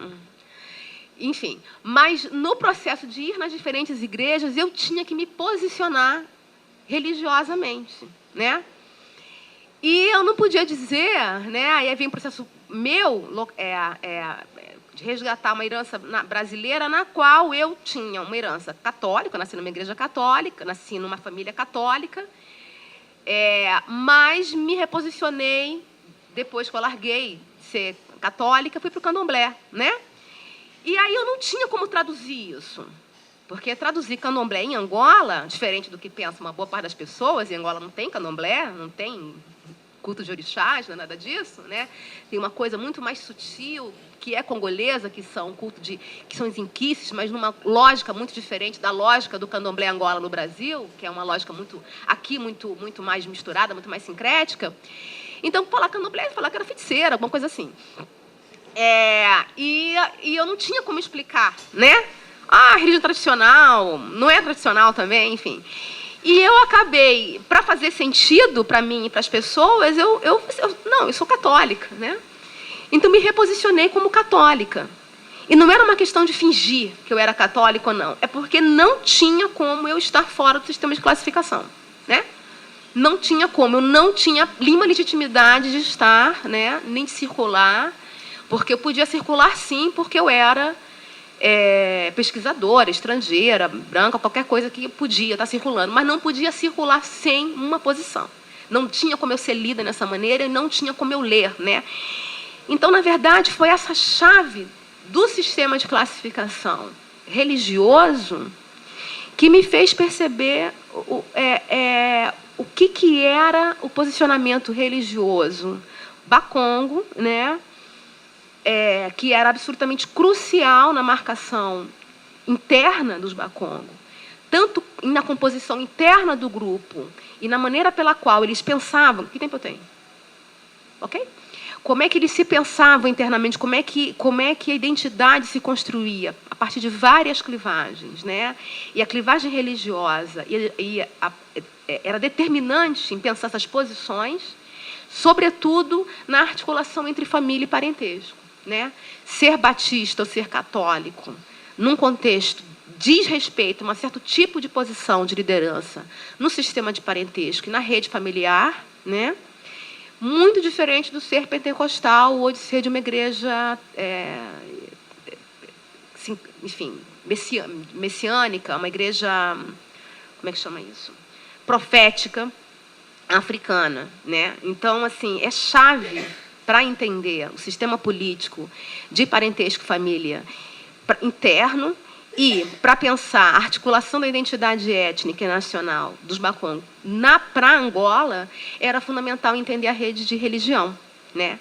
Enfim, mas no processo de ir nas diferentes igrejas, eu tinha que me posicionar religiosamente, né? E eu não podia dizer, né? Aí vem um processo meu de resgatar uma herança brasileira na qual eu tinha uma herança católica, eu nasci numa igreja católica, nasci numa família católica, mas me reposicionei depois que eu larguei de ser católica, fui para o candomblé, né? E aí eu não tinha como traduzir isso. Porque traduzir candomblé em Angola, diferente do que pensa uma boa parte das pessoas, em Angola não tem candomblé, não tem culto de orixás, não é nada disso, né? Tem uma coisa muito mais sutil, que é congolesa, que são que são os inquices, mas numa lógica muito diferente da lógica do candomblé Angola no Brasil, que é uma lógica muito mais misturada, muito mais sincrética. Então, falar candomblé, falar que era feiticeira, alguma coisa assim. E eu não tinha como explicar, né? Religião tradicional, não é tradicional também, enfim. E eu acabei, para fazer sentido para mim e para as pessoas, eu sou católica, né? Então, me reposicionei como católica. E não era uma questão de fingir que eu era católica ou não. É porque não tinha como eu estar fora do sistema de classificação, né? Não tinha como. Eu não tinha nenhuma legitimidade de estar, né? Nem de circular. Porque eu podia circular, sim, porque eu era pesquisadora, estrangeira, branca, qualquer coisa que podia estar circulando. Mas não podia circular sem uma posição. Não tinha como eu ser lida nessa maneira e não tinha como eu ler, né? Então, na verdade, foi essa chave do sistema de classificação religioso que me fez perceber o que era o posicionamento religioso Bakongo, né? Que era absolutamente crucial na marcação interna dos Bakongo, tanto na composição interna do grupo e na maneira pela qual eles pensavam... Que tempo eu tenho? Ok? Como é que eles se pensavam internamente, como é que a identidade se construía a partir de várias clivagens, né? E a clivagem religiosa era determinante em pensar essas posições, sobretudo na articulação entre família e parentesco, né? Ser batista ou ser católico, num contexto, diz respeito a um certo tipo de posição de liderança no sistema de parentesco e na rede familiar, né? Muito diferente do ser pentecostal ou de ser de uma igreja, enfim, messiânica, uma igreja, como é que chama isso? Profética, africana, né? Então, assim, é chave para entender o sistema político de parentesco e família interno e para pensar a articulação da identidade étnica e nacional dos Bakongo para Angola, era fundamental entender a rede de religião, né?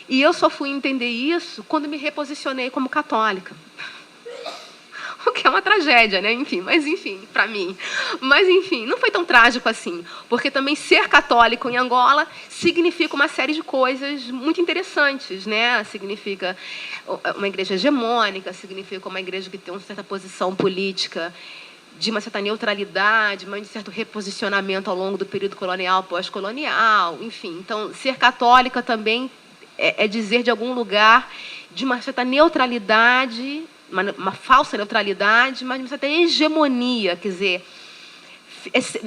E eu só fui entender isso quando me reposicionei como católica. O que é uma tragédia, né? Mas para mim. Mas, enfim, não foi tão trágico assim, porque também ser católico em Angola significa uma série de coisas muito interessantes, né? Significa uma igreja hegemônica, significa uma igreja que tem uma certa posição política, de uma certa neutralidade, mas de certo reposicionamento ao longo do período colonial, pós-colonial, enfim. Então, ser católica também é dizer de algum lugar de uma certa neutralidade uma falsa neutralidade, mas uma certa hegemonia, quer dizer,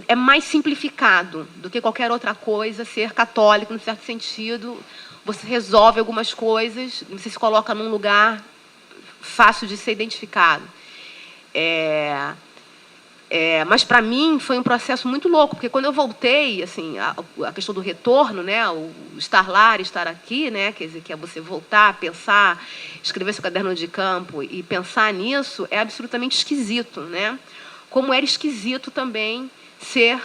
é mais simplificado do que qualquer outra coisa ser católico, no certo sentido. Você resolve algumas coisas, você se coloca num lugar fácil de ser identificado. Mas, para mim, foi um processo muito louco, porque quando eu voltei, assim, a questão do retorno, né, o estar lá, estar aqui, né, quer dizer, que é você voltar, pensar, escrever seu caderno de campo e pensar nisso, é absolutamente esquisito, né? Como era esquisito também ser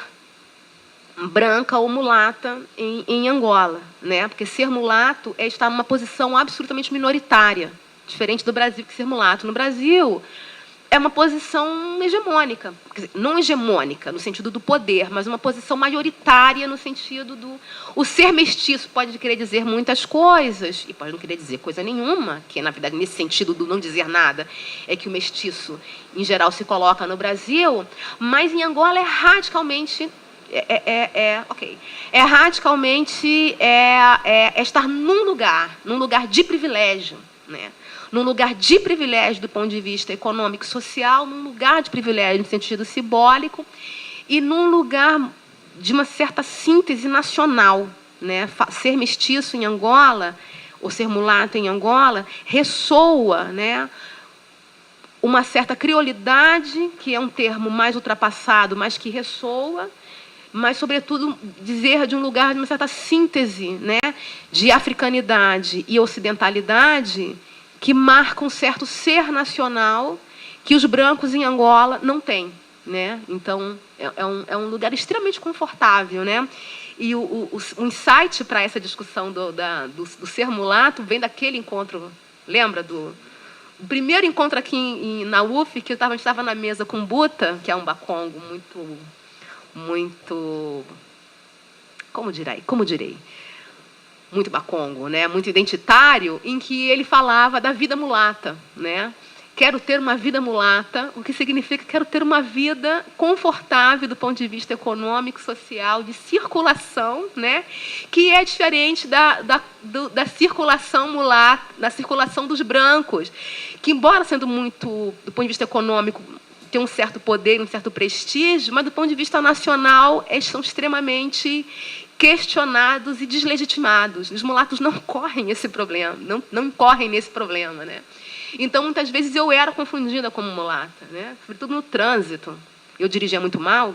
branca ou mulata em Angola, né? Porque ser mulato é estar numa posição absolutamente minoritária, diferente do Brasil, que ser mulato. No Brasil, é uma posição hegemônica, quer dizer, não hegemônica no sentido do poder, mas uma posição maioritária no sentido do... O ser mestiço pode querer dizer muitas coisas e pode não querer dizer coisa nenhuma, que, na verdade, nesse sentido do não dizer nada, é que o mestiço, em geral, se coloca no Brasil, mas em Angola é radicalmente... É radicalmente estar num lugar de privilégio, né? Num lugar de privilégio do ponto de vista econômico e social, num lugar de privilégio no sentido simbólico e num lugar de uma certa síntese nacional, né? Ser mestiço em Angola, ou ser mulato em Angola, ressoa, né, uma certa criolidade, que é um termo mais ultrapassado, mas que ressoa, mas, sobretudo, dizer de um lugar de uma certa síntese, né, de africanidade e ocidentalidade, que marca um certo ser nacional que os brancos em Angola não têm, né? Então, é um lugar extremamente confortável, né? E o insight para essa discussão do ser mulato vem daquele encontro, lembra do primeiro encontro aqui na UF, que a gente estava na mesa com Buta, que é um bacongo muito, como direi? Muito bacongo, né? Muito identitário, em que ele falava da vida mulata, né? Quero ter uma vida mulata, o que significa quero ter uma vida confortável do ponto de vista econômico, social, de circulação, né? Que é diferente da circulação mulata, da circulação dos brancos, que, embora sendo muito, do ponto de vista econômico, tem um certo poder, um certo prestígio, mas do ponto de vista nacional, eles são extremamente questionados e deslegitimados. Os mulatos não correm esse problema, não correm nesse problema, né? Então, muitas vezes, eu era confundida como mulata, né? Sobretudo no trânsito. Eu dirigia muito mal.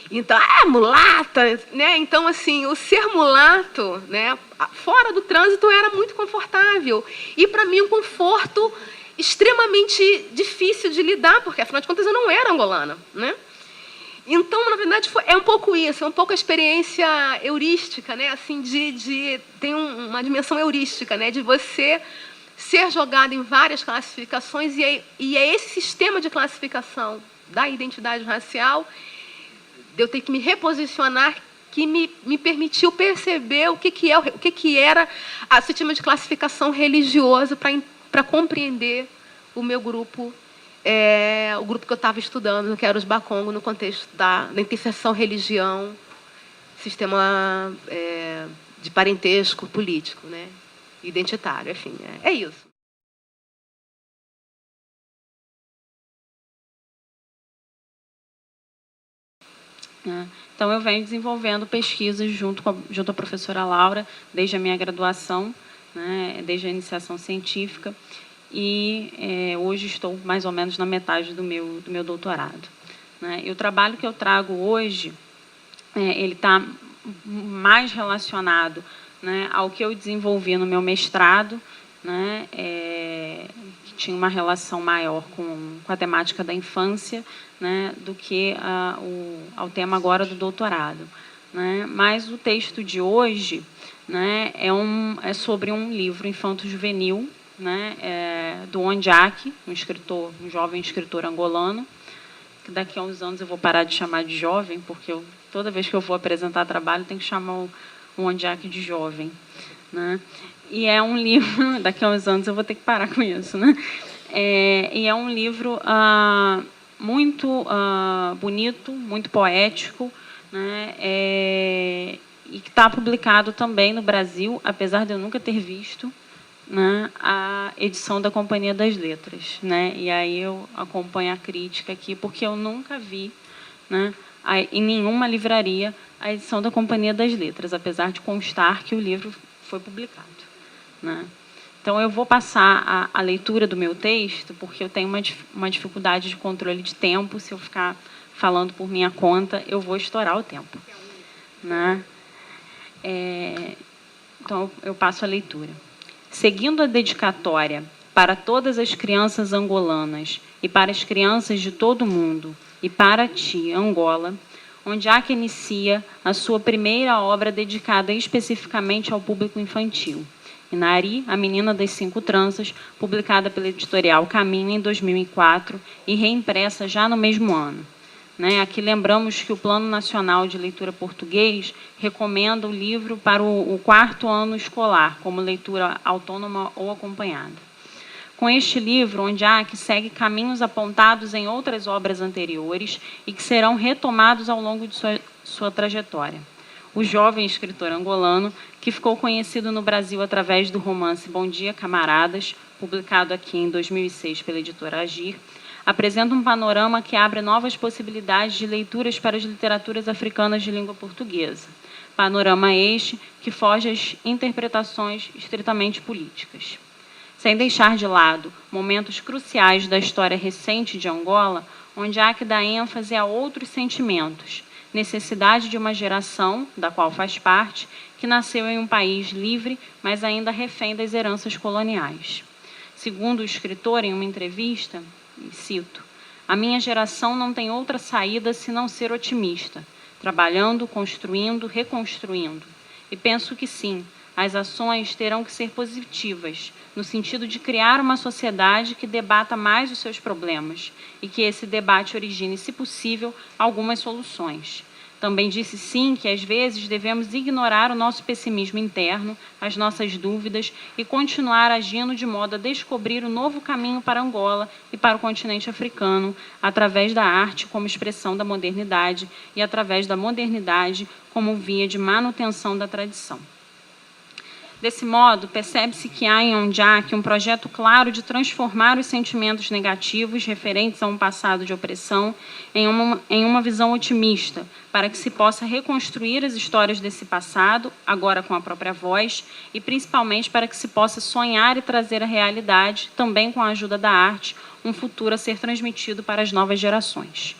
Então, mulata, né? Então, assim, o ser mulato, né, fora do trânsito era muito confortável. E, para mim, um conforto extremamente difícil de lidar, porque, afinal de contas, eu não era angolana, né? Então, na verdade, é um pouco isso, é um pouco a experiência heurística, né? Assim, tem uma dimensão heurística, né? De você ser jogado em várias classificações e é esse sistema de classificação da identidade racial, de eu ter que me reposicionar, que me permitiu perceber o que era o sistema de classificação religioso para compreender o meu grupo, o grupo que eu estava estudando, que era os Bakongo, no contexto da interseção religião, sistema de parentesco político, né? Identitário, enfim, é isso. Então, eu venho desenvolvendo pesquisas junto à professora Laura, desde a minha graduação, né, desde a iniciação científica, e hoje estou mais ou menos na metade do meu doutorado, né? E o trabalho que eu trago hoje, ele está mais relacionado, né, ao que eu desenvolvi no meu mestrado, né, que tinha uma relação maior com a temática da infância, né, do que ao tema agora do doutorado, né? Mas o texto de hoje, né, é sobre um livro infanto-juvenil, né, do Ondiaki, um jovem escritor angolano, que daqui a uns anos eu vou parar de chamar de jovem, porque toda vez que eu vou apresentar trabalho, tenho que chamar o Ondiaki de jovem, né? E é um livro, daqui a uns anos eu vou ter que parar com isso, né? E é um livro muito bonito, muito poético, né? E que está publicado também no Brasil, apesar de eu nunca ter visto, né, a edição da Companhia das Letras, né? E aí eu acompanho a crítica aqui, porque eu nunca vi, né, em nenhuma livraria a edição da Companhia das Letras, apesar de constar que o livro foi publicado, né? Então, eu vou passar a leitura do meu texto, porque eu tenho uma dificuldade de controle de tempo. Se eu ficar falando por minha conta, eu vou estourar o tempo, né? Então, eu passo a leitura. Seguindo a dedicatória para todas as crianças angolanas e para as crianças de todo o mundo, e para ti, Angola, onde Aki inicia a sua primeira obra dedicada especificamente ao público infantil, Inari, a Menina das Cinco Tranças, publicada pela editorial Caminho em 2004 e reimpressa já no mesmo ano. Aqui lembramos que o Plano Nacional de Leitura Português recomenda o livro para o 4º ano escolar, como leitura autônoma ou acompanhada. Com este livro, onde Aki segue caminhos apontados em outras obras anteriores e que serão retomados ao longo de sua trajetória. O jovem escritor angolano, que ficou conhecido no Brasil através do romance Bom Dia, Camaradas, publicado aqui em 2006 pela editora Agir, apresenta um panorama que abre novas possibilidades de leituras para as literaturas africanas de língua portuguesa. Panorama este que foge às interpretações estritamente políticas. Sem deixar de lado momentos cruciais da história recente de Angola, onde há que dar ênfase a outros sentimentos, necessidade de uma geração, da qual faz parte, que nasceu em um país livre, mas ainda refém das heranças coloniais. Segundo o escritor, em uma entrevista, cito, a minha geração não tem outra saída senão ser otimista, trabalhando, construindo, reconstruindo. E penso que sim, as ações terão que ser positivas, no sentido de criar uma sociedade que debata mais os seus problemas e que esse debate origine, se possível, algumas soluções. Também disse sim que, às vezes, devemos ignorar o nosso pessimismo interno, as nossas dúvidas e continuar agindo de modo a descobrir um novo caminho para Angola e para o continente africano, através da arte como expressão da modernidade e através da modernidade como via de manutenção da tradição. Desse modo, percebe-se que há em Ondiak um projeto claro de transformar os sentimentos negativos referentes a um passado de opressão em uma visão otimista, para que se possa reconstruir as histórias desse passado, agora com a própria voz, e principalmente para que se possa sonhar e trazer à realidade, também com a ajuda da arte, um futuro a ser transmitido para as novas gerações.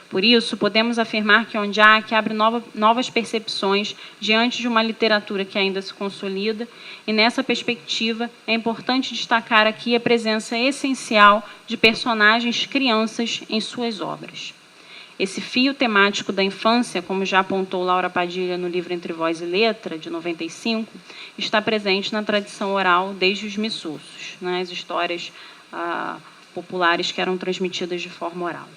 Por isso, podemos afirmar que Ondiak abre novas percepções diante de uma literatura que ainda se consolida, e nessa perspectiva é importante destacar aqui a presença essencial de personagens crianças em suas obras. Esse fio temático da infância, como já apontou Laura Padilha no livro Entre Voz e Letra, de 95, está presente na tradição oral desde os missossos, as histórias populares que eram transmitidas de forma oral.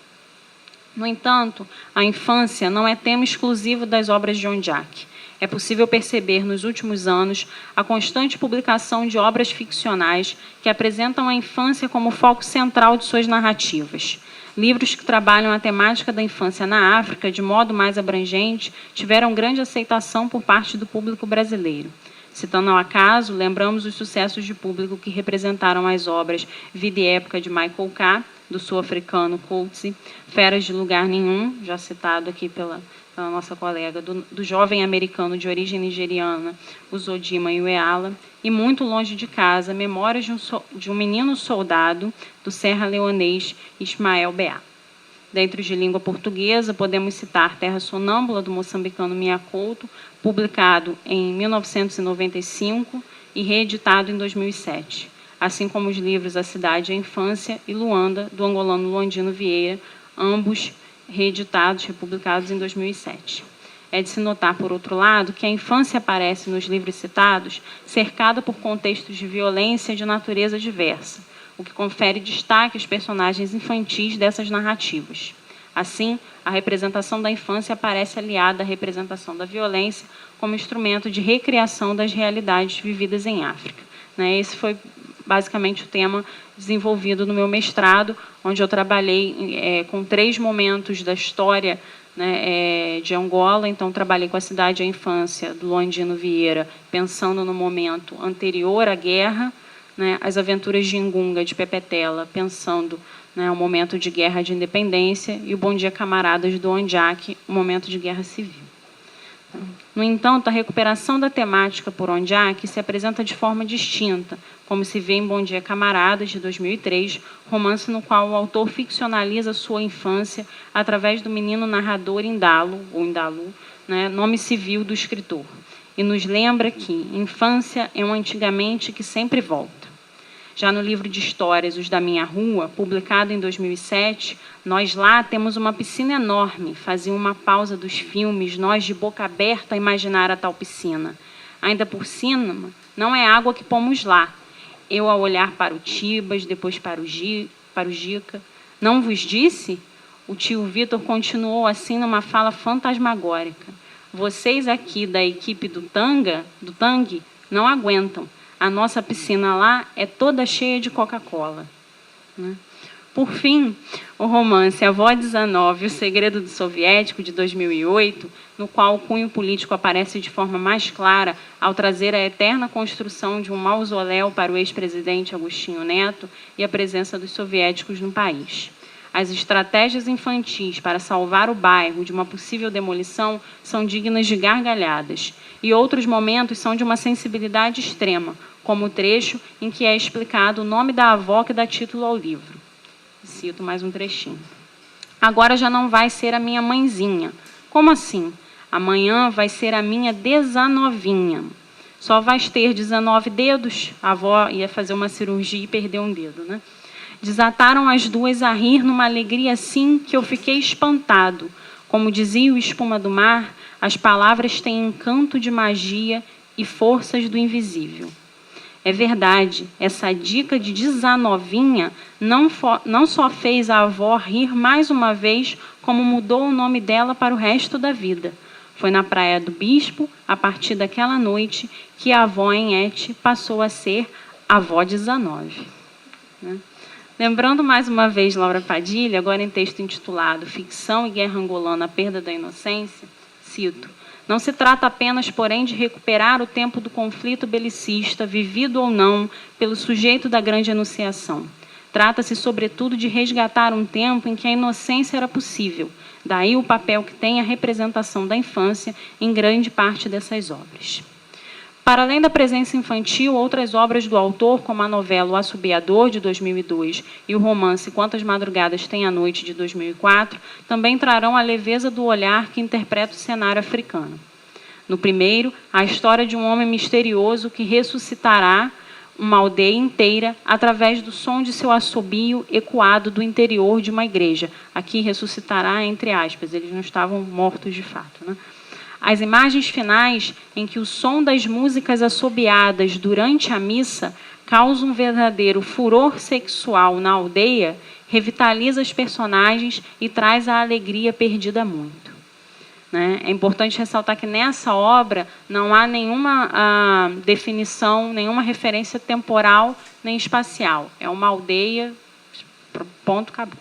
No entanto, a infância não é tema exclusivo das obras de Ondiak. É possível perceber, nos últimos anos, a constante publicação de obras ficcionais que apresentam a infância como foco central de suas narrativas. Livros que trabalham a temática da infância na África de modo mais abrangente tiveram grande aceitação por parte do público brasileiro. Citando ao acaso, lembramos os sucessos de público que representaram as obras Vida e Época de Michael K., do sul-africano Coetzee, Feras de Lugar Nenhum, já citado aqui pela nossa colega, do jovem americano de origem nigeriana, Uzodimma Iweala, e Muito Longe de Casa, Memórias de um Menino Soldado, do serra-leonês Ismael Beá. Dentro de língua portuguesa, podemos citar Terra Sonâmbula, do moçambicano Mia Couto, publicado em 1995 e reeditado em 2007. Assim como os livros A Cidade e a Infância e Luanda, do angolano Luandino Vieira, ambos reeditados, republicados em 2007. É de se notar, por outro lado, que a infância aparece nos livros citados cercada por contextos de violência de natureza diversa, o que confere destaque aos personagens infantis dessas narrativas. Assim, a representação da infância aparece aliada à representação da violência como instrumento de recriação das realidades vividas em África. Esse foi basicamente o tema desenvolvido no meu mestrado, onde eu trabalhei com 3 momentos da história de Angola. Então, trabalhei com a cidade e a infância do Luandino Vieira, pensando no momento anterior à guerra, né, As Aventuras de Ingunga, de Pepe Tela, pensando, né, o momento de guerra de independência, e o Bom Dia Camaradas, do Ondiak, o momento de guerra civil. No entanto, a recuperação da temática por Ondiak se apresenta de forma distinta, como se vê em Bom Dia Camaradas, de 2003, romance no qual o autor ficcionaliza sua infância através do menino narrador Indalo, ou Indalu, né, nome civil do escritor, e nos lembra que infância é um antigamente que sempre volta. Já no livro de histórias Os da Minha Rua, publicado em 2007, nós lá temos uma piscina enorme. Fazia uma pausa dos filmes, nós de boca aberta a imaginar a tal piscina. Ainda por cima, não é água que pomos lá. Eu a olhar para o Tibas, depois para o Gica. Não vos disse? O tio Vitor continuou assim numa fala fantasmagórica. Vocês aqui da equipe do Tang, não aguentam. A nossa piscina lá é toda cheia de Coca-Cola. Né? Por fim, o romance Avó 19, O Segredo do Soviético, de 2008, no qual o cunho político aparece de forma mais clara ao trazer a eterna construção de um mausoléu para o ex-presidente Agostinho Neto e a presença dos soviéticos no país. As estratégias infantis para salvar o bairro de uma possível demolição são dignas de gargalhadas, e outros momentos são de uma sensibilidade extrema, como o trecho em que é explicado o nome da avó que dá título ao livro. Cito mais um trechinho. Agora já não vai ser a minha mãezinha. Como assim? Amanhã vai ser a minha desanovinha. Só vais ter 19 dedos? A avó ia fazer uma cirurgia e perdeu um dedo, né? Desataram as duas a rir numa alegria assim que eu fiquei espantado. Como dizia o Espuma do Mar, as palavras têm encanto de magia e forças do invisível. É verdade, essa dica de desanovinha não só fez a avó rir mais uma vez, como mudou o nome dela para o resto da vida. Foi na Praia do Bispo, a partir daquela noite, que a avó Enhete passou a ser Avó 19. Né? Lembrando mais uma vez Laura Padilha, agora em texto intitulado Ficção e Guerra Angolana, a Perda da Inocência, cito: não se trata apenas, porém, de recuperar o tempo do conflito belicista, vivido ou não, pelo sujeito da grande enunciação. Trata-se, sobretudo, de resgatar um tempo em que a inocência era possível. Daí o papel que tem a representação da infância em grande parte dessas obras. Para além da presença infantil, outras obras do autor, como a novela O Assobiador, de 2002, e o romance Quantas Madrugadas Tem a Noite, de 2004, também trarão a leveza do olhar que interpreta o cenário africano. No primeiro, a história de um homem misterioso que ressuscitará uma aldeia inteira através do som de seu assobio ecoado do interior de uma igreja. Aqui, ressuscitará entre aspas, eles não estavam mortos de fato, né? As imagens finais, em que o som das músicas assobiadas durante a missa causa um verdadeiro furor sexual na aldeia, revitaliza os personagens e traz a alegria perdida há muito. Né? É importante ressaltar que nessa obra não há nenhuma definição, nenhuma referência temporal nem espacial. É uma aldeia, ponto, acabou.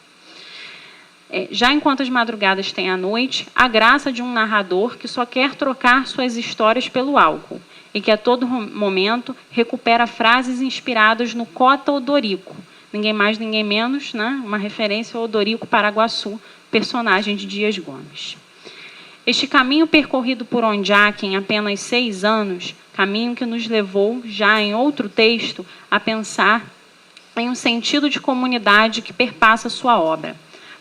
Já enquanto as madrugadas têm a noite, a graça de um narrador que só quer trocar suas histórias pelo álcool e que a todo momento recupera frases inspiradas no Cota Odorico, ninguém mais, ninguém menos, né? Uma referência ao Odorico Paraguaçu, personagem de Dias Gomes. Este caminho percorrido por Ondiak em apenas 6 anos, caminho que nos levou, já em outro texto, a pensar em um sentido de comunidade que perpassa sua obra.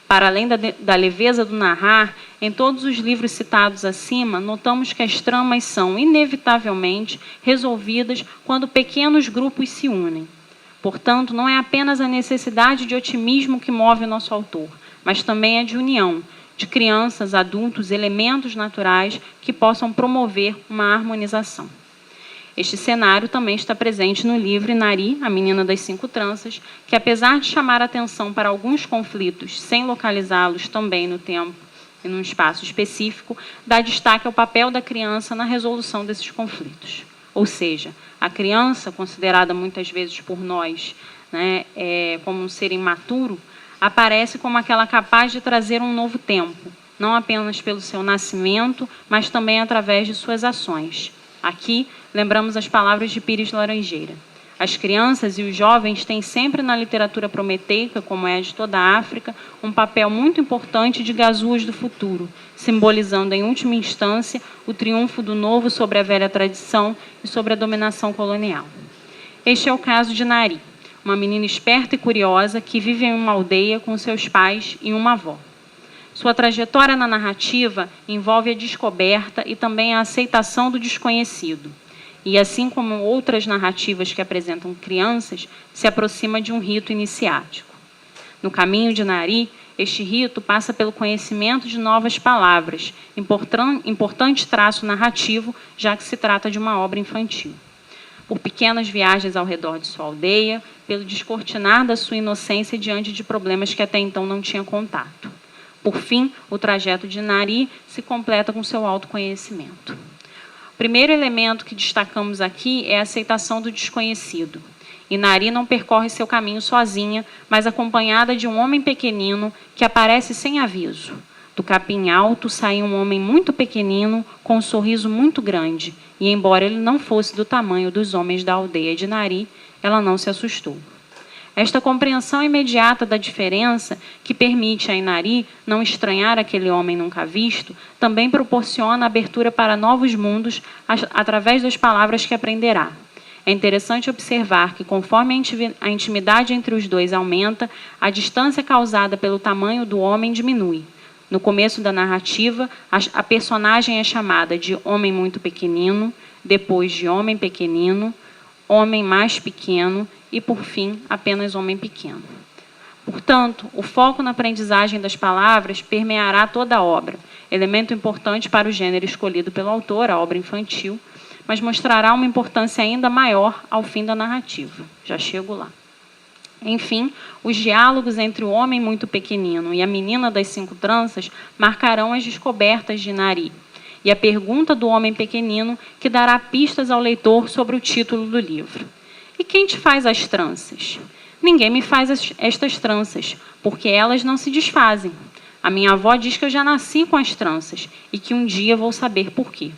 Para além da leveza do narrar, em todos os livros citados acima, notamos que as tramas são, inevitavelmente, resolvidas quando pequenos grupos se unem. Portanto, não é apenas a necessidade de otimismo que move o nosso autor, mas também a de união, de crianças, adultos, elementos naturais que possam promover uma harmonização. Este cenário também está presente no livro Inari, a Menina das 5 Tranças, que, apesar de chamar a atenção para alguns conflitos, sem localizá-los também no tempo e num espaço específico, dá destaque ao papel da criança na resolução desses conflitos. Ou seja, a criança, considerada muitas vezes por nós, né, como um ser imaturo, aparece como aquela capaz de trazer um novo tempo, não apenas pelo seu nascimento, mas também através de suas ações. Aqui, lembramos as palavras de Pires Laranjeira. As crianças e os jovens têm sempre na literatura prometeica, como é a de toda a África, um papel muito importante de gasuas do futuro, simbolizando, em última instância, o triunfo do novo sobre a velha tradição e sobre a dominação colonial. Este é o caso de Nari, uma menina esperta e curiosa que vive em uma aldeia com seus pais e uma avó. Sua trajetória na narrativa envolve a descoberta e também a aceitação do desconhecido. E, assim como outras narrativas que apresentam crianças, se aproxima de um rito iniciático. No caminho de Nari, este rito passa pelo conhecimento de novas palavras, importante traço narrativo, já que se trata de uma obra infantil. Por pequenas viagens ao redor de sua aldeia, pelo descortinar da sua inocência diante de problemas que até então não tinha contato. Por fim, o trajeto de Nari se completa com seu autoconhecimento. O primeiro elemento que destacamos aqui é a aceitação do desconhecido. E Nari não percorre seu caminho sozinha, mas acompanhada de um homem pequenino que aparece sem aviso. Do capim alto sai um homem muito pequenino, com um sorriso muito grande, e embora ele não fosse do tamanho dos homens da aldeia de Nari, ela não se assustou. Esta compreensão imediata da diferença, que permite a Inari não estranhar aquele homem nunca visto, também proporciona abertura para novos mundos através das palavras que aprenderá. É interessante observar que, conforme a intimidade entre os dois aumenta, a distância causada pelo tamanho do homem diminui. No começo da narrativa, a personagem é chamada de homem muito pequenino, depois de homem pequenino, homem mais pequeno e, por fim, apenas homem pequeno. Portanto, o foco na aprendizagem das palavras permeará toda a obra, elemento importante para o gênero escolhido pelo autor, a obra infantil, mas mostrará uma importância ainda maior ao fim da narrativa. Já chego lá. Enfim, os diálogos entre o homem muito pequenino e a menina das 5 tranças marcarão as descobertas de Nari, e a pergunta do homem pequenino que dará pistas ao leitor sobre o título do livro. E quem te faz as tranças? Ninguém me faz estas tranças, porque elas não se desfazem. A minha avó diz que eu já nasci com as tranças e que um dia vou saber por quê.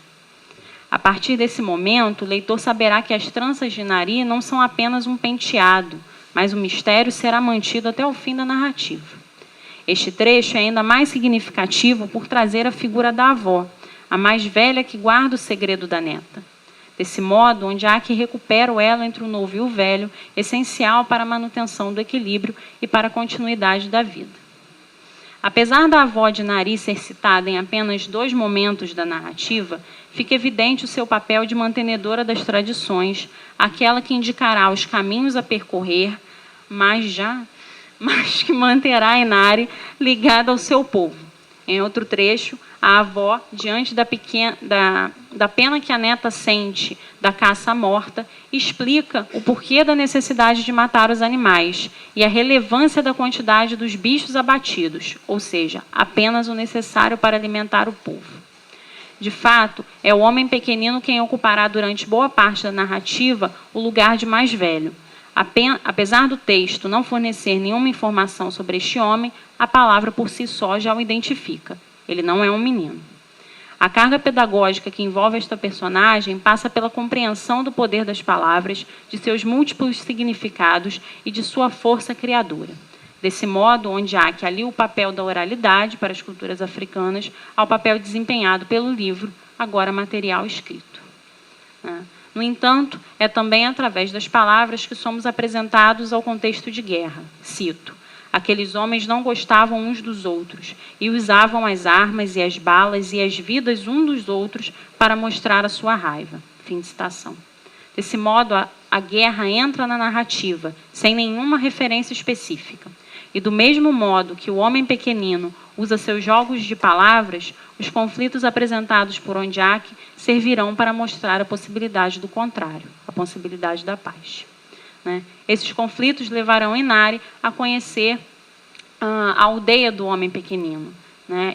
A partir desse momento, o leitor saberá que as tranças de Nari não são apenas um penteado, mas o mistério será mantido até o fim da narrativa. Este trecho é ainda mais significativo por trazer a figura da avó, a mais velha que guarda o segredo da neta. Desse modo, onde há que recupera o elo entre o novo e o velho, essencial para a manutenção do equilíbrio e para a continuidade da vida. Apesar da avó de Nari ser citada em apenas 2 momentos da narrativa, fica evidente o seu papel de mantenedora das tradições, aquela que indicará os caminhos a percorrer, mas que manterá Inari ligada ao seu povo. Em outro trecho, a avó, diante da pena que a neta sente da caça morta, explica o porquê da necessidade de matar os animais e a relevância da quantidade dos bichos abatidos, ou seja, apenas o necessário para alimentar o povo. De fato, é o homem pequenino quem ocupará durante boa parte da narrativa o lugar de mais velho. Apesar do texto não fornecer nenhuma informação sobre este homem, a palavra por si só já o identifica. Ele não é um menino. A carga pedagógica que envolve esta personagem passa pela compreensão do poder das palavras, de seus múltiplos significados e de sua força criadora. Desse modo, onde há que ali o papel da oralidade para as culturas africanas, ao papel desempenhado pelo livro, agora material escrito. No entanto, é também através das palavras que somos apresentados ao contexto de guerra. Cito: aqueles homens não gostavam uns dos outros e usavam as armas e as balas e as vidas uns dos outros para mostrar a sua raiva. Fim de citação. Desse modo, a guerra entra na narrativa, sem nenhuma referência específica. E do mesmo modo que o homem pequenino usa seus jogos de palavras, os conflitos apresentados por Ondiak servirão para mostrar a possibilidade do contrário, a possibilidade da paz. Esses conflitos levarão Inari a conhecer a aldeia do homem pequenino.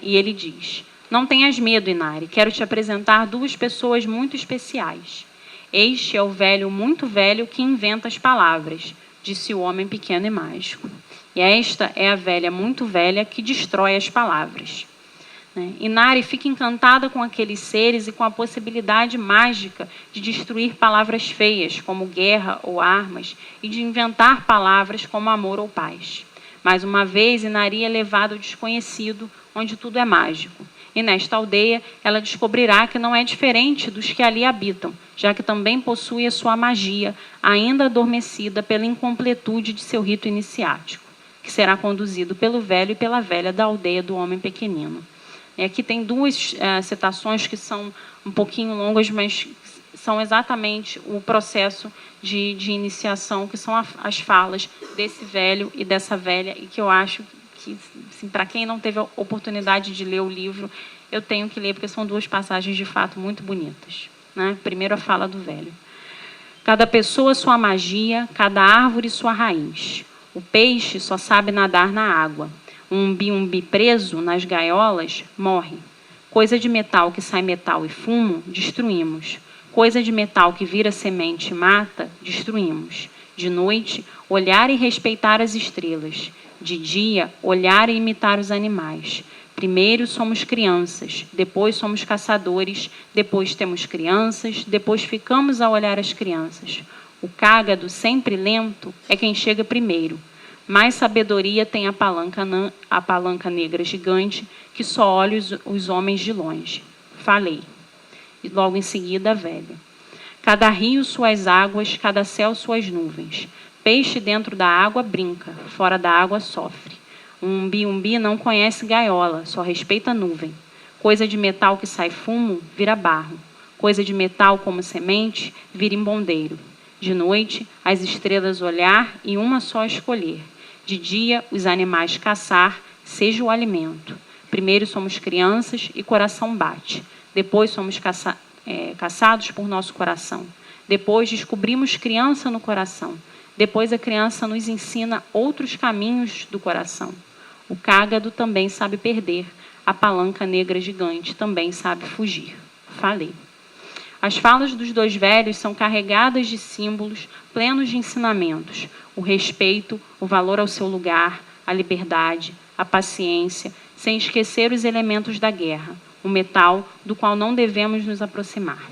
E ele diz: não tenhas medo, Inari, quero te apresentar 2 pessoas muito especiais. Este é o velho muito velho que inventa as palavras, disse o homem pequeno e mágico. E esta é a velha muito velha que destrói as palavras. Inari fica encantada com aqueles seres e com a possibilidade mágica de destruir palavras feias, como guerra ou armas, e de inventar palavras como amor ou paz. Mais uma vez, Inari é levada ao desconhecido, onde tudo é mágico. E nesta aldeia, ela descobrirá que não é diferente dos que ali habitam, já que também possui a sua magia, ainda adormecida pela incompletude de seu rito iniciático, que será conduzido pelo velho e pela velha da aldeia do homem pequenino. E aqui tem duas citações que são um pouquinho longas, mas são exatamente o processo de iniciação, que são as falas desse velho e dessa velha, e que eu acho que, assim, para quem não teve a oportunidade de ler o livro, eu tenho que ler, porque são duas passagens de fato muito bonitas. Primeiro, a fala do velho. Cada pessoa sua magia, cada árvore sua raiz. O peixe só sabe nadar na água. Um umbi preso nas gaiolas morre. Coisa de metal que sai metal e fumo, destruímos. Coisa de metal que vira semente e mata, destruímos. De noite, olhar e respeitar as estrelas. De dia, olhar e imitar os animais. Primeiro somos crianças, depois somos caçadores, depois temos crianças, depois ficamos a olhar as crianças. O cágado, sempre lento, é quem chega primeiro. Mais sabedoria tem a palanca negra gigante, que só olha os homens de longe. Falei. E logo em seguida a velha. Cada rio suas águas, cada céu suas nuvens. Peixe dentro da água brinca, fora da água sofre. Um umbi não conhece gaiola, só respeita nuvem. Coisa de metal que sai fumo, vira barro. Coisa de metal como semente, vira embondeiro. De noite, as estrelas olhar e uma só escolher. De dia, os animais caçar, seja o alimento. Primeiro somos crianças e coração bate. Depois somos caçados por nosso coração. Depois descobrimos criança no coração. Depois a criança nos ensina outros caminhos do coração. O cágado também sabe perder. A palanca negra gigante também sabe fugir. Falei. As falas dos dois velhos são carregadas de símbolos, plenos de ensinamentos. O respeito, o valor ao seu lugar, a liberdade, a paciência, sem esquecer os elementos da guerra, o metal do qual não devemos nos aproximar.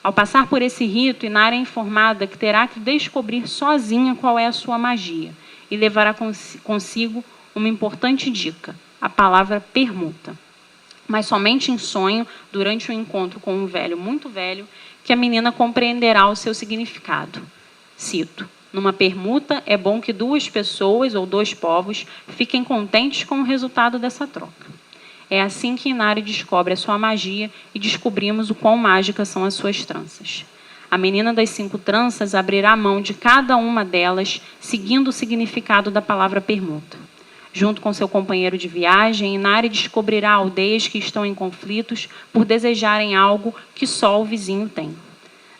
Ao passar por esse rito, Inari é informada que terá que descobrir sozinha qual é a sua magia e levará consigo uma importante dica, a palavra permuta. Mas somente em sonho, durante um encontro com um velho muito velho, que a menina compreenderá o seu significado. Cito: numa permuta, é bom que duas pessoas ou dois povos fiquem contentes com o resultado dessa troca. É assim que Inari descobre a sua magia e descobrimos o quão mágicas são as suas tranças. A menina das 5 tranças abrirá a mão de cada uma delas, seguindo o significado da palavra permuta. Junto com seu companheiro de viagem, Inari descobrirá aldeias que estão em conflitos por desejarem algo que só o vizinho tem.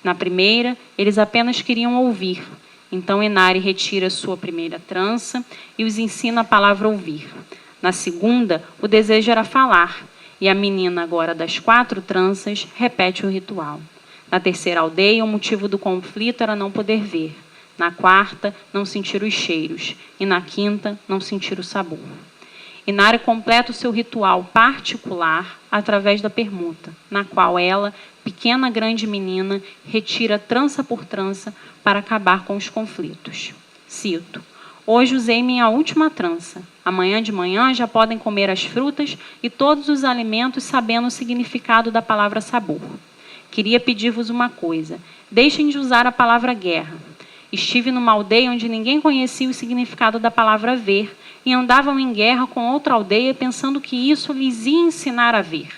Na primeira, eles apenas queriam ouvir. Então Inari retira sua primeira trança e os ensina a palavra ouvir. Na segunda, o desejo era falar, e a menina, agora das 4 tranças, repete o ritual. Na terceira aldeia, o motivo do conflito era não poder ver. Na quarta, não sentir os cheiros. E na quinta, não sentir o sabor. Inari completa o seu ritual particular através da permuta, na qual ela, pequena grande menina, retira trança por trança para acabar com os conflitos. Cito: hoje usei minha última trança. Amanhã de manhã já podem comer as frutas e todos os alimentos sabendo o significado da palavra sabor. Queria pedir-vos uma coisa. Deixem de usar a palavra guerra. Estive numa aldeia onde ninguém conhecia o significado da palavra ver e andavam em guerra com outra aldeia pensando que isso lhes ia ensinar a ver.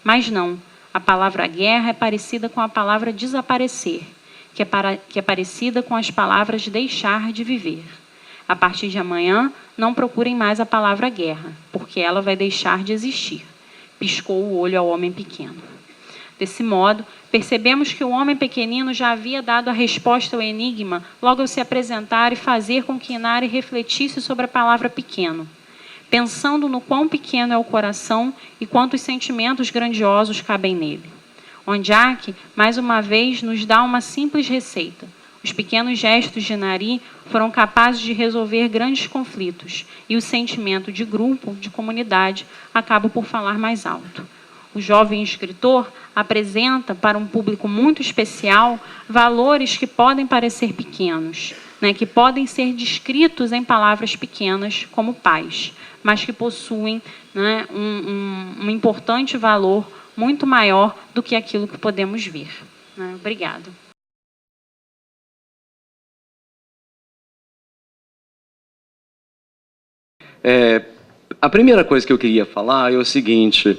Mas não, a palavra guerra é parecida com a palavra desaparecer, que é parecida com as palavras deixar de viver. A partir de amanhã, não procurem mais a palavra guerra, porque ela vai deixar de existir. Piscou o olho ao homem pequeno. Desse modo, percebemos que o homem pequenino já havia dado a resposta ao enigma logo ao se apresentar e fazer com que Inari refletisse sobre a palavra pequeno, pensando no quão pequeno é o coração e quantos sentimentos grandiosos cabem nele. Ondiak, mais uma vez, nos dá uma simples receita. Os pequenos gestos de Nari foram capazes de resolver grandes conflitos, e o sentimento de grupo, de comunidade, acaba por falar mais alto. O jovem escritor apresenta para um público muito especial valores que podem parecer pequenos, né, que podem ser descritos em palavras pequenas como paz, mas que possuem, né, um importante valor muito maior do que aquilo que podemos ver. Né? Obrigada. A primeira coisa que eu queria falar é o seguinte: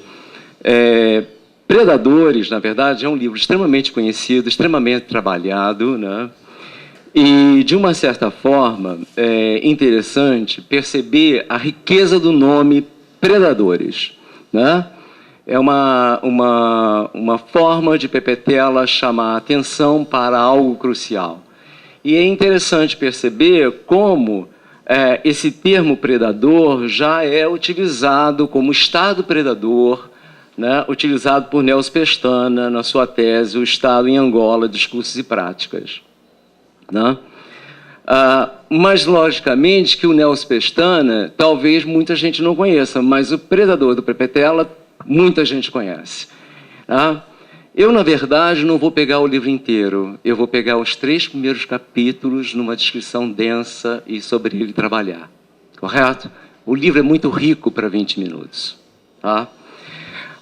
Predadores, na verdade, é um livro extremamente conhecido, extremamente trabalhado, né? E, de uma certa forma, é interessante perceber a riqueza do nome Predadores, né? É uma forma de Pepetela chamar a atenção para algo crucial. E é interessante perceber como esse termo predador já é utilizado como Estado predador, né, utilizado por Nelson Pestana na sua tese O Estado em Angola, Discursos e Práticas. Né? Mas, logicamente, que o Nelson Pestana, talvez muita gente não conheça, mas o predador do Pepetela, muita gente conhece. Tá? Eu, na verdade, não vou pegar o livro inteiro. Eu vou pegar os 3 primeiros capítulos numa descrição densa e sobre ele trabalhar. Correto? O livro é muito rico para 20 minutos. Tá?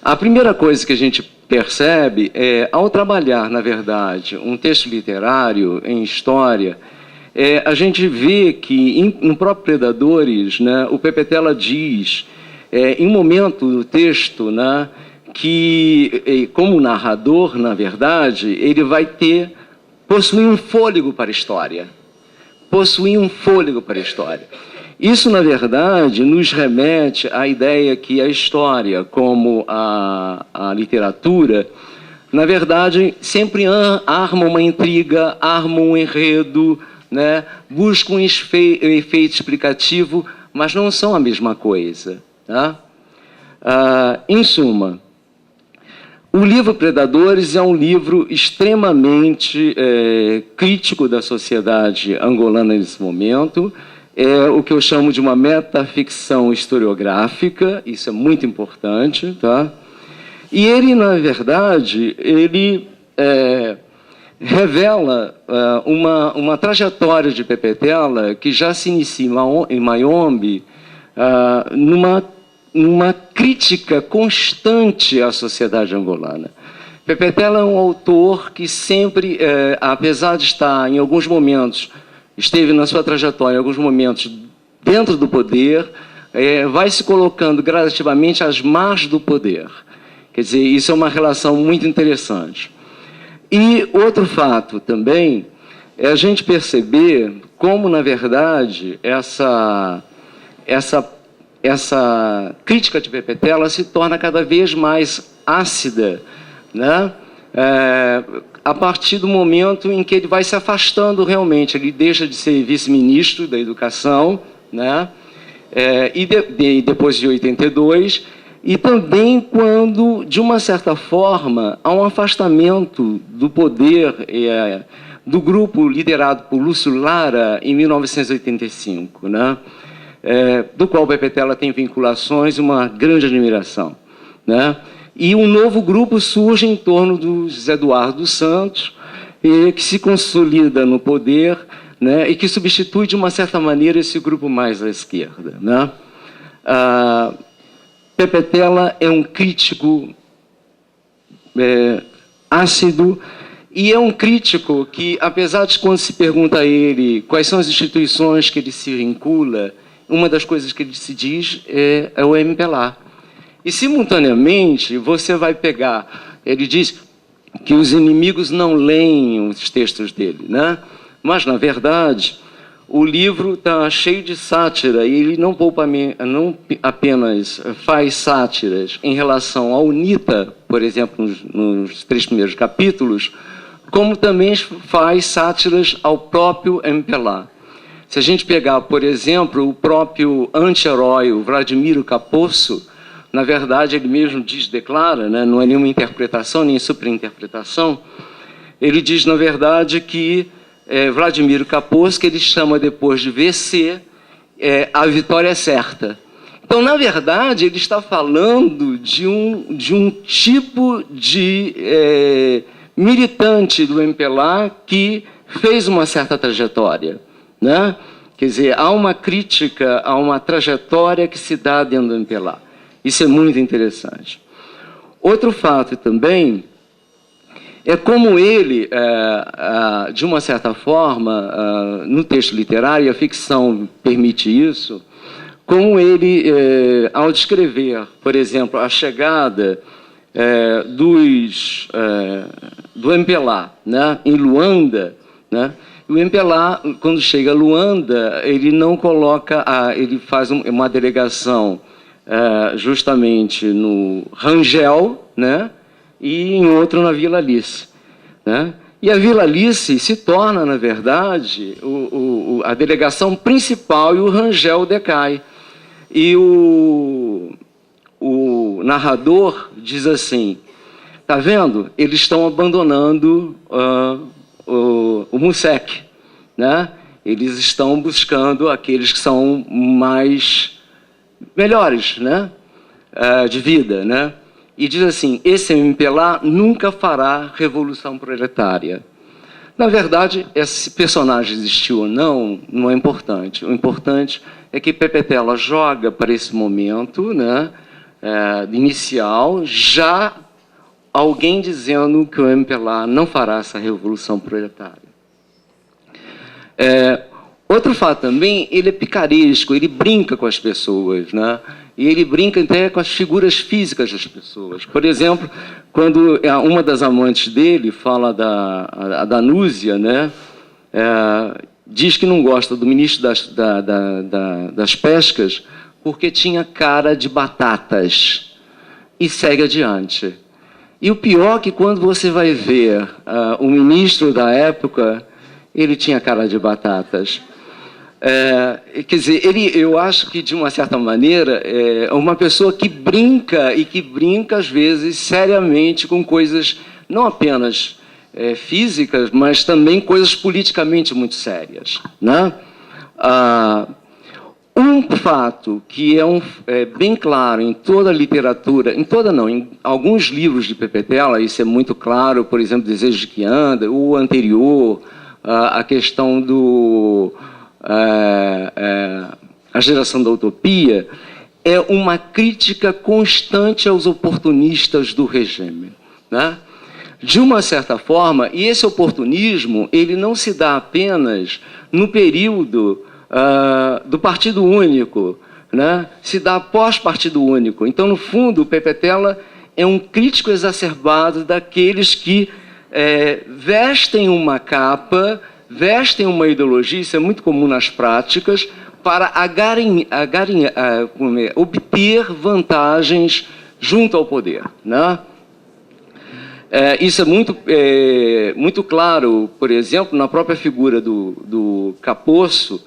A primeira coisa que a gente percebe é, ao trabalhar, na verdade, um texto literário em história, a gente vê que, no próprio Predadores, né, o Pepetela diz, em um momento do texto, né, que, como narrador, na verdade, ele vai possuir um fôlego para a história. Possuir um fôlego para a história. Isso, na verdade, nos remete à ideia que a história, como a literatura, na verdade, sempre arma uma intriga, arma um enredo, né? Busca um efeito explicativo, mas não são a mesma coisa. Tá? Em suma, o livro Predadores é um livro extremamente crítico da sociedade angolana nesse momento. É o que eu chamo de uma metaficção historiográfica, isso é muito importante. Tá? E ele, na verdade, ele revela uma trajetória de Pepetela que já se inicia em Mayombe, numa crítica constante à sociedade angolana. Pepetela é um autor que sempre, apesar de estar, em alguns momentos, esteve na sua trajetória, em alguns momentos, dentro do poder, vai se colocando gradativamente às margens do poder. Quer dizer, isso é uma relação muito interessante. E outro fato também é a gente perceber como, na verdade, essa crítica de Pepetela se torna cada vez mais ácida, né? A partir do momento em que ele vai se afastando realmente, ele deixa de ser vice-ministro da Educação, né? E depois de 82, e também quando, de uma certa forma, há um afastamento do poder do grupo liderado por Lúcio Lara em 1985, né? Do qual o Pepetela tem vinculações e uma grande admiração. Né? E um novo grupo surge em torno do José Eduardo dos Santos, que se consolida no poder, né? E que substitui, de uma certa maneira, esse grupo mais à esquerda. Né? Pepetela é um crítico ácido, e é um crítico que, apesar de quando se pergunta a ele quais são as instituições que ele se vincula, uma das coisas que ele se diz é o MPLA. E, simultaneamente, você vai pegar... Ele diz que os inimigos não leem os textos dele, né? Mas, na verdade, o livro está cheio de sátira, e ele não apenas faz sátiras em relação ao UNITA, por exemplo, nos 3 primeiros capítulos, como também faz sátiras ao próprio MPLA. Se a gente pegar, por exemplo, o próprio anti-herói, o Vladimiro Kaposo, na verdade, ele mesmo declara, né, não é nenhuma interpretação, nem superinterpretação, ele diz, na verdade, que Vladimir Kapos, que ele chama depois de VC, a vitória é certa. Então, na verdade, ele está falando de um tipo de militante do MPLA que fez uma certa trajetória, né? Quer dizer, há uma crítica a uma trajetória que se dá dentro do MPLA. Isso é muito interessante. Outro fato também é como ele, de uma certa forma, no texto literário, e a ficção permite isso, como ele, ao descrever, por exemplo, a chegada do MPLA, né, em Luanda, né, o MPLA, quando chega a Luanda, ele não coloca, ele faz uma delegação justamente no Rangel, né, e em outro na Vila Alice, né? E a Vila Alice se torna, na verdade, a delegação principal e o Rangel decai. E o narrador diz assim, tá vendo? Eles estão abandonando o MUSEC, né? Eles estão buscando aqueles que são melhores, né? De vida, né? E diz assim, esse MPLA nunca fará revolução proletária. Na verdade, esse personagem existiu ou não, não é importante. O importante é que Pepetela joga para esse momento, né, inicial, já alguém dizendo que o MPLA não fará essa revolução proletária. Outro fato também, ele é picaresco, ele brinca com as pessoas, né? E ele brinca até com as figuras físicas das pessoas. Por exemplo, quando uma das amantes dele fala a Danúzia, né? Diz que não gosta do ministro das Pescas porque tinha cara de batatas e segue adiante. E o pior é que quando você vai ver o ministro da época, ele tinha cara de batatas. Quer dizer, eu acho que, de uma certa maneira, é uma pessoa que brinca, e que brinca, às vezes, seriamente com coisas não apenas físicas, mas também coisas politicamente muito sérias, né? Um fato que é bem claro em toda a literatura, em alguns livros de Pepetela, isso é muito claro, por exemplo, Desejo de que Anda, o anterior, a questão a geração da utopia, é uma crítica constante aos oportunistas do regime, né? De uma certa forma, e esse oportunismo ele não se dá apenas no período do Partido Único, né? Se dá pós-Partido Único. Então, no fundo, o Pepetela é um crítico exacerbado daqueles que vestem uma capa, vestem uma ideologia, isso é muito comum nas práticas, para obter vantagens junto ao poder, né? Isso é muito claro, por exemplo, na própria figura do Kaposo,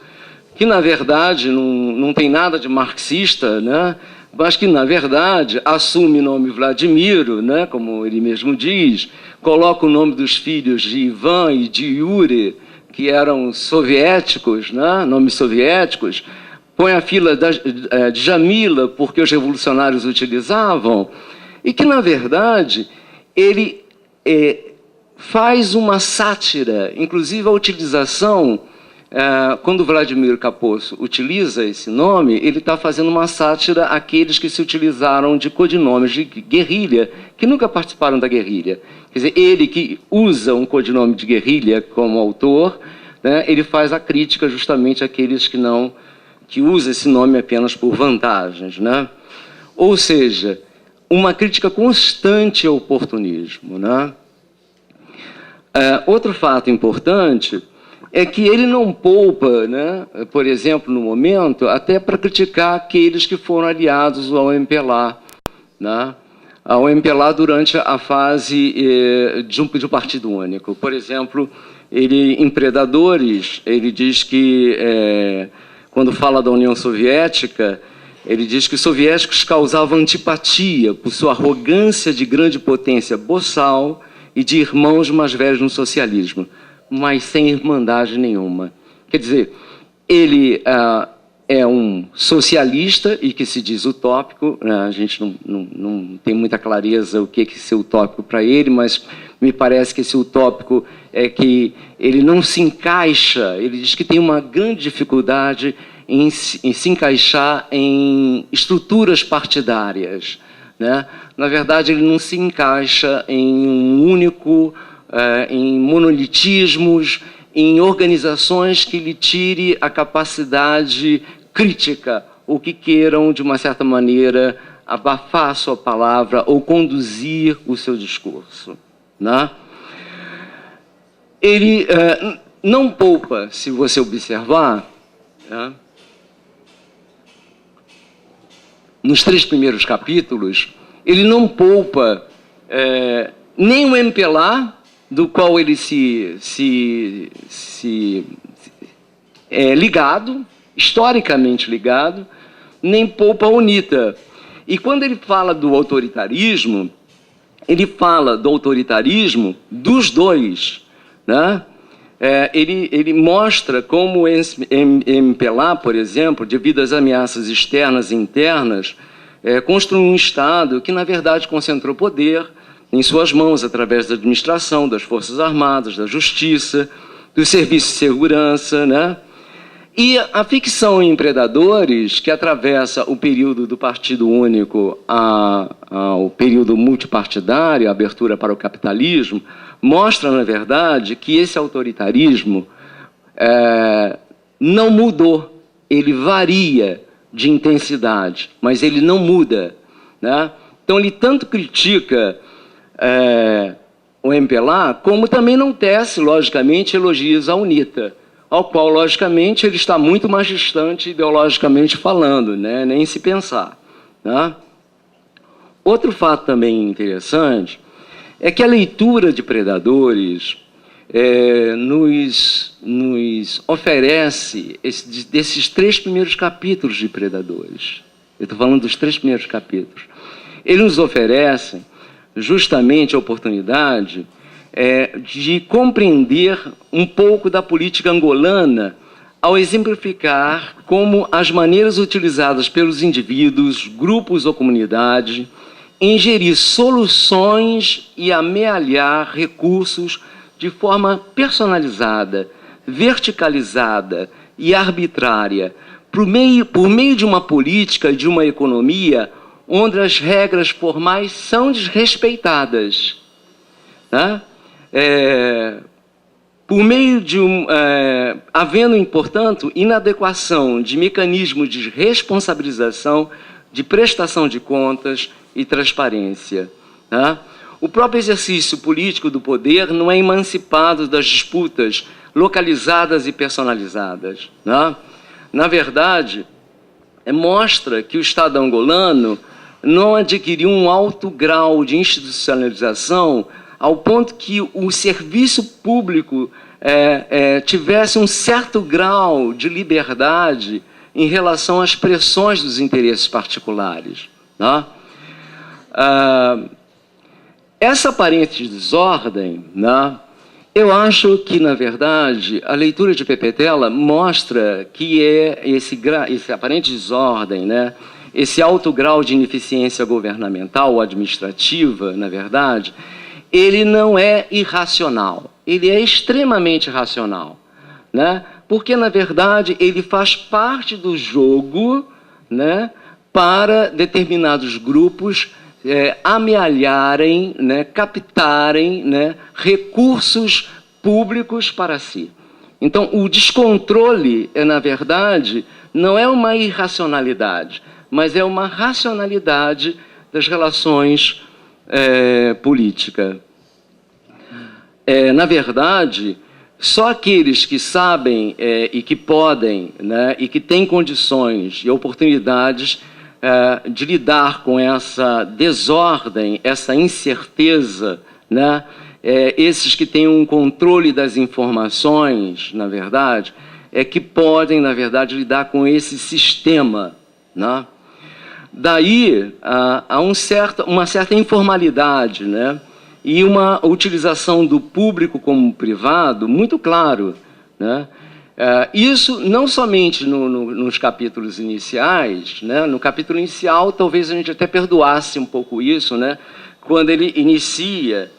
que, na verdade, não tem nada de marxista, né? Mas que, na verdade, assume o nome Vladimiro, né? Como ele mesmo diz, coloca o nome dos filhos de Ivan e de Yuri, que eram soviéticos, né? Nomes soviéticos, põe a fila de Jamila, porque os revolucionários utilizavam, e que, na verdade, ele faz uma sátira, inclusive a utilização, quando Vladimir Kaposo utiliza esse nome, ele está fazendo uma sátira àqueles que se utilizaram de codinomes de guerrilha, que nunca participaram da guerrilha. Quer dizer, ele que usa um codinome de guerrilha como autor, né, ele faz a crítica justamente àqueles que usam esse nome apenas por vantagens, né? Ou seja, uma crítica constante ao oportunismo, né? Outro fato importante é que ele não poupa, né, por exemplo, no momento, até para criticar aqueles que foram aliados ao MPLA, né? Ao MPLA durante a fase de um partido único. Por exemplo, em Predadores, ele diz que, quando fala da União Soviética, ele diz que os soviéticos causavam antipatia por sua arrogância de grande potência boçal e de irmãos mais velhos no socialismo. mas sem irmandade nenhuma. Quer dizer, ele é um socialista e que se diz utópico, né? A gente não tem muita clareza o que é ser utópico para ele, mas me parece que esse utópico é que ele não se encaixa, ele diz que tem uma grande dificuldade em se encaixar em estruturas partidárias, né? Na verdade, ele não se encaixa em um único, em monolitismos, em organizações que lhe tire a capacidade crítica, ou que queiram, de uma certa maneira, abafar a sua palavra ou conduzir o seu discurso, né? Ele não poupa, se você observar, né? Nos 3 primeiros capítulos, ele não poupa nem o MPLA, do qual ele é ligado, historicamente ligado, nem poupa a UNITA. E quando ele fala do autoritarismo, ele fala do autoritarismo dos dois, né? Ele mostra como o MPLA, por exemplo, devido às ameaças externas e internas, construiu um Estado que, na verdade, concentrou poder em suas mãos através da administração, das Forças Armadas, da Justiça, dos serviços de segurança, né? E a ficção em Predadores, que atravessa o período do Partido Único ao período multipartidário, a abertura para o capitalismo, mostra, na verdade, que esse autoritarismo não mudou, ele varia de intensidade, mas ele não muda, né? Então, ele tanto critica o MPLA, como também não tece, logicamente, elogios à UNITA, ao qual, logicamente, ele está muito mais distante ideologicamente falando, né? Nem se pensar, né? Outro fato também interessante é que a leitura de Predadores nos oferece desses 3 primeiros capítulos de Predadores. Eu estou falando dos 3 primeiros capítulos. Ele nos oferece justamente a oportunidade de compreender um pouco da política angolana ao exemplificar como as maneiras utilizadas pelos indivíduos, grupos ou comunidades em gerir soluções e amealhar recursos de forma personalizada, verticalizada e arbitrária, por meio de uma política e de uma economia onde as regras formais são desrespeitadas, né? Por meio de havendo, portanto, inadequação de mecanismos de responsabilização, de prestação de contas e transparência, né? O próprio exercício político do poder não é emancipado das disputas localizadas e personalizadas, né? Na verdade, mostra que o Estado angolano não adquiriu um alto grau de institucionalização ao ponto que o serviço público tivesse um certo grau de liberdade em relação às pressões dos interesses particulares, né? Essa aparente desordem, né? Eu acho que, na verdade, a leitura de Pepetela mostra que esse aparente desordem, né? Esse alto grau de ineficiência governamental ou administrativa, na verdade, ele não é irracional, ele é extremamente racional, né? Porque, na verdade, ele faz parte do jogo, né, para determinados grupos amealharem, né, captarem, né, recursos públicos para si. Então, o descontrole, na verdade, não é uma irracionalidade, mas é uma racionalidade das relações políticas. Na verdade, só aqueles que sabem e que podem, né, e que têm condições e oportunidades de lidar com essa desordem, essa incerteza, né, esses que têm um controle das informações, na verdade, que podem, na verdade, lidar com esse sistema, né? Daí há uma certa informalidade, né, e uma utilização do público como privado muito claro, né? Isso não somente nos capítulos iniciais, né? No capítulo inicial talvez a gente até perdoasse um pouco isso, né? Quando ele inicia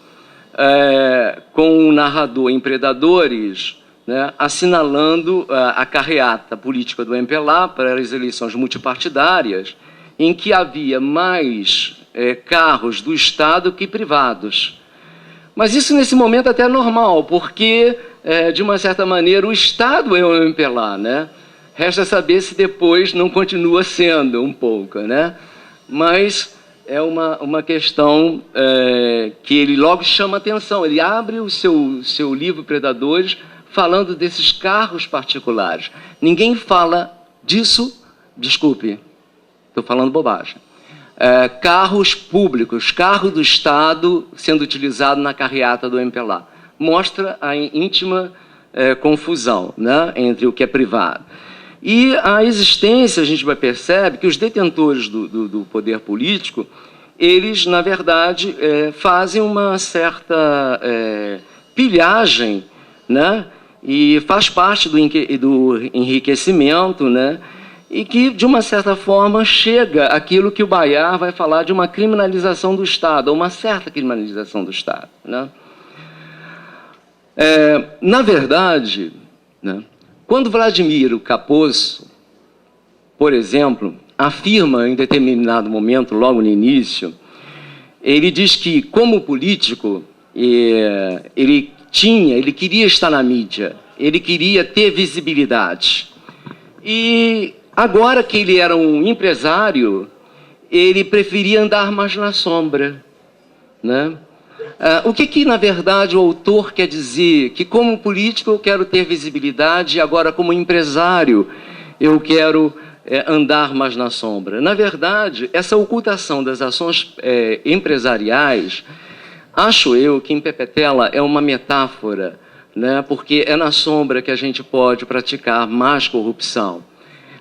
com o narrador em Predadores, né? Assinalando a carreata política do MPLA para as eleições multipartidárias, em que havia mais carros do Estado que privados. Mas isso, nesse momento, até é normal, porque, de uma certa maneira, o Estado é o MPLA, né? Resta saber se depois não continua sendo um pouco, né? Mas é uma questão que ele logo chama atenção. Ele abre o seu livro Predadores falando desses carros particulares. Ninguém fala disso, desculpe, estou falando bobagem. Carros públicos, carro do Estado sendo utilizado na carreata do MPLA. Mostra a íntima confusão, né, entre o que é privado. E a existência, a gente percebe que os detentores do poder político, eles, na verdade, fazem uma certa pilhagem, né, e faz parte do enriquecimento, né, e que, de uma certa forma, chega aquilo que o Bayar vai falar de uma criminalização do Estado, ou uma certa criminalização do Estado, né? Na verdade, né, quando Vladimiro Kaposo, por exemplo, afirma em determinado momento, logo no início, ele diz que, como político, ele queria estar na mídia, ele queria ter visibilidade. E agora que ele era um empresário, ele preferia andar mais na sombra, né? O que, na verdade, o autor quer dizer? Que, como político, eu quero ter visibilidade, e agora, como empresário, eu quero andar mais na sombra. Na verdade, essa ocultação das ações empresariais, acho eu que, em Pepetela, é uma metáfora, né? Porque é na sombra que a gente pode praticar mais corrupção,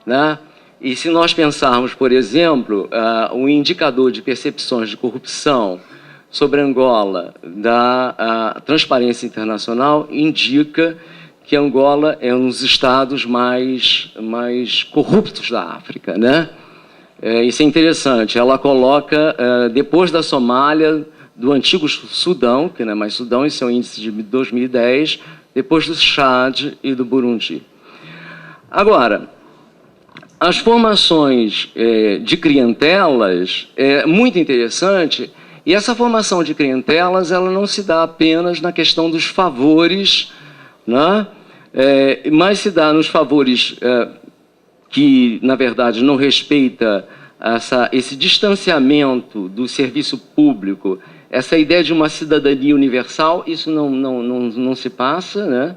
né? E se nós pensarmos, por exemplo, o indicador de percepções de corrupção sobre Angola da Transparência Internacional indica que Angola é um dos estados mais corruptos da África, né? Isso é interessante. Ela coloca, depois da Somália, do antigo Sudão, que não é mais Sudão, esse é o índice de 2010, depois do Chad e do Burundi. Agora, as formações de clientelas é muito interessante, e essa formação de clientelas ela não se dá apenas na questão dos favores, né? Mas se dá nos favores que, na verdade, não respeita esse distanciamento do serviço público, essa ideia de uma cidadania universal, isso não se passa, né?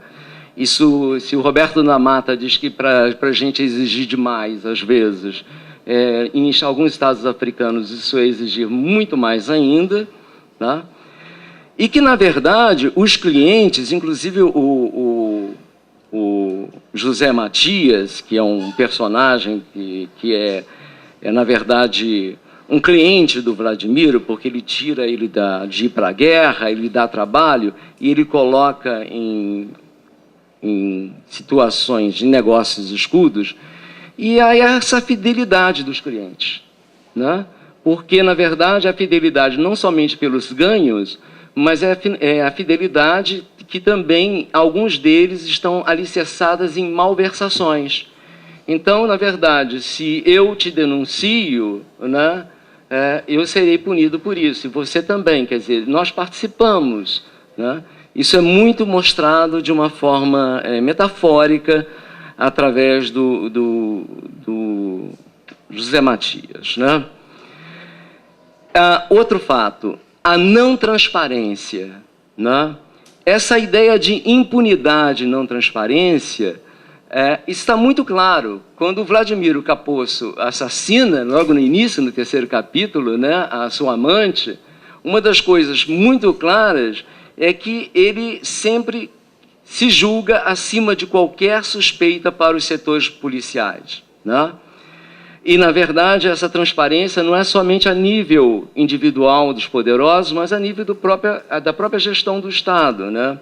Isso, se o Roberto da Mata diz que para a gente exigir demais, às vezes, em alguns estados africanos isso é exigir muito mais ainda, tá? E que, na verdade, os clientes, inclusive o José Matias, que é um personagem que é, na verdade, um cliente do Vladimiro, porque ele tira ele de ir para a guerra, ele dá trabalho, e ele coloca em situações de negócios escudos, e aí essa fidelidade dos clientes, né? Porque, na verdade, a fidelidade não somente pelos ganhos, mas é a fidelidade que também, alguns deles, estão alicerçadas em malversações. Então, na verdade, se eu te denuncio, né, eu serei punido por isso, e você também, quer dizer, nós participamos, né? Isso é muito mostrado de uma forma metafórica através do José Matias, né? Outro fato, a não transparência, né? Essa ideia de impunidade e não transparência está muito claro. Quando o Vladimiro Kaposo assassina, logo no início, no 3º capítulo, né, a sua amante, uma das coisas muito claras é que ele sempre se julga acima de qualquer suspeita para os setores policiais, né? E, na verdade, essa transparência não é somente a nível individual dos poderosos, mas a nível da própria gestão do Estado, né?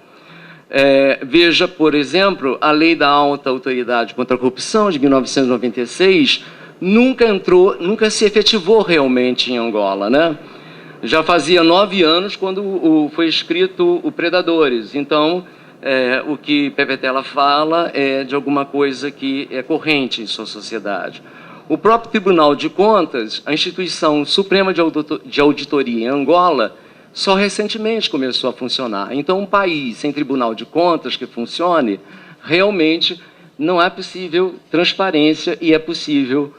Veja, por exemplo, a Lei da Alta Autoridade contra a Corrupção, de 1996, nunca se efetivou realmente em Angola, né? Já fazia 9 anos quando foi escrito o Predadores. Então, o que Pepetela fala é de alguma coisa que é corrente em sua sociedade. O próprio Tribunal de Contas, a instituição suprema de auditoria em Angola, só recentemente começou a funcionar. Então, um país sem Tribunal de Contas que funcione, realmente não é possível transparência e é possível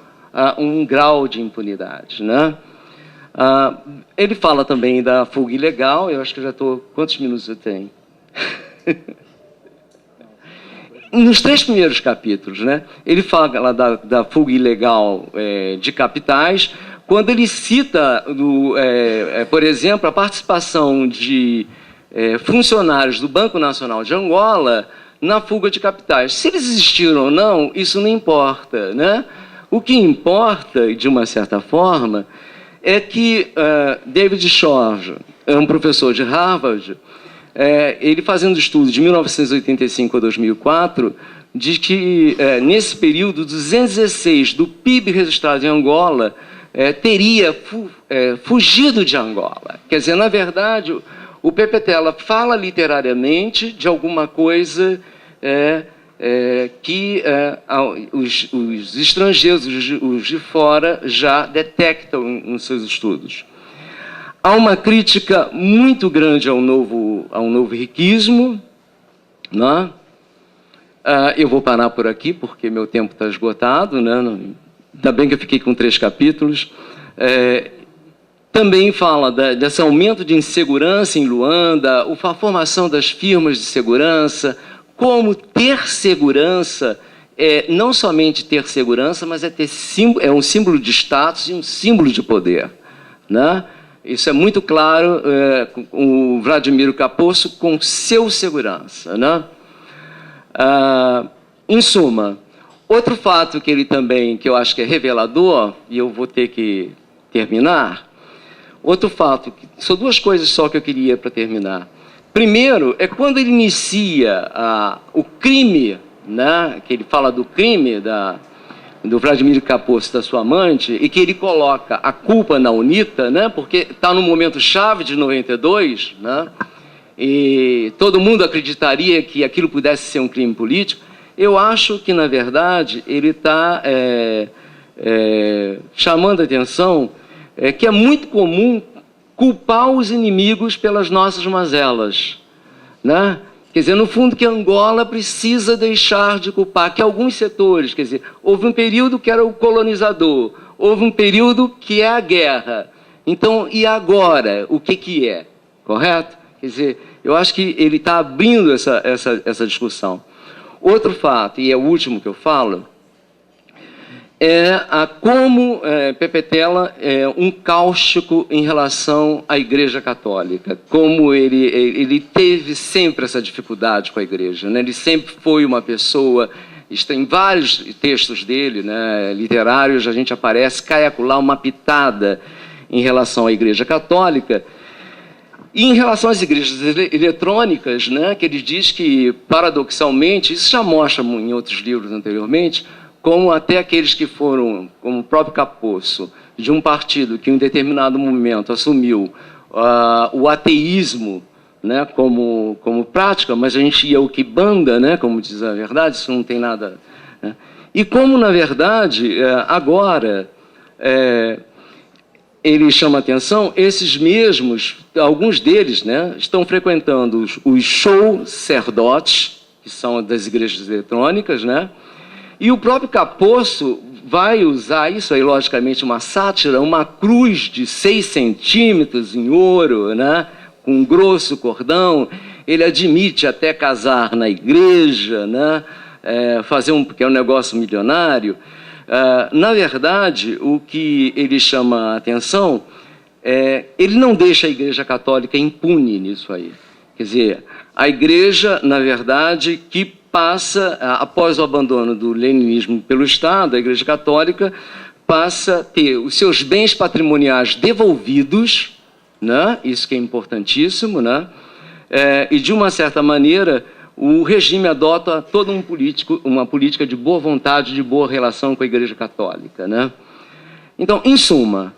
um grau de impunidade, né? Ele fala também da fuga ilegal. Eu acho que já estou... Quantos minutos eu tenho? Nos 3 primeiros capítulos, né, ele fala da fuga ilegal de capitais, quando ele cita, por exemplo, a participação de funcionários do Banco Nacional de Angola na fuga de capitais. Se eles existiram ou não, isso não importa, né? O que importa, de uma certa forma, é que David Shor, é um professor de Harvard, ele fazendo estudo de 1985 a 2004, diz que, nesse período, 216 do PIB registrado em Angola teria fugido de Angola. Quer dizer, na verdade, o Pepetela fala literariamente de alguma coisa que os estrangeiros, os de fora, já detectam nos seus estudos. Há uma crítica muito grande ao novo riquismo, né? Eu vou parar por aqui, porque meu tempo está esgotado, né? Ainda bem que eu fiquei com 3 capítulos. Também fala desse aumento de insegurança em Luanda, a formação das firmas de segurança, como ter segurança não somente ter segurança, mas é um símbolo de status e um símbolo de poder, né? Isso é muito claro com o Vladimir Kaposo com seu segurança, né? Em suma, outro fato que ele também, que eu acho que é revelador, e eu vou ter que terminar, outro fato, são 2 coisas só que eu queria para terminar. Primeiro, é quando ele inicia o crime, né, que ele fala do crime do Vladimir Kaposo, da sua amante, e que ele coloca a culpa na UNITA, né, porque está no momento chave de 92, né, e todo mundo acreditaria que aquilo pudesse ser um crime político. Eu acho que, na verdade, ele está chamando a atenção que é muito comum culpar os inimigos pelas nossas mazelas, né? Quer dizer, no fundo, que Angola precisa deixar de culpar, que alguns setores, quer dizer, houve um período que era o colonizador, houve um período que é a guerra. Então, e agora, o que é? Correto? Quer dizer, eu acho que ele está abrindo essa discussão. Outro fato, e é o último que eu falo, como Pepetela é um cáustico em relação à Igreja Católica, como ele teve sempre essa dificuldade com a Igreja, né? Ele sempre foi uma pessoa, em vários textos dele, né, literários, a gente aparece, cai acolá uma pitada em relação à Igreja Católica. E em relação às igrejas eletrônicas, né, que ele diz que, paradoxalmente, isso já mostra em outros livros anteriormente, como até aqueles que foram, como o próprio Kaposo, de um partido que em um determinado momento assumiu o ateísmo, né, como prática, mas a gente ia o que banda, né, como diz a verdade, isso não tem nada... Né? E como, na verdade, agora... ele chama atenção, esses mesmos, alguns deles, né, estão frequentando os show-sacerdotes, que são das igrejas eletrônicas, né, e o próprio Kaposo vai usar isso aí, logicamente, uma sátira, uma cruz de 6 centímetros em ouro, né, com um grosso cordão. Ele admite até casar na igreja, né, fazer porque é um negócio milionário. Na verdade, o que ele chama a atenção ele não deixa a Igreja Católica impune nisso aí. Quer dizer, a Igreja, na verdade, que passa, após o abandono do leninismo pelo Estado, a Igreja Católica passa a ter os seus bens patrimoniais devolvidos, né? Isso que é importantíssimo, né? E, de uma certa maneira, o regime adota toda uma política de boa vontade, de boa relação com a Igreja Católica, né? Então, em suma,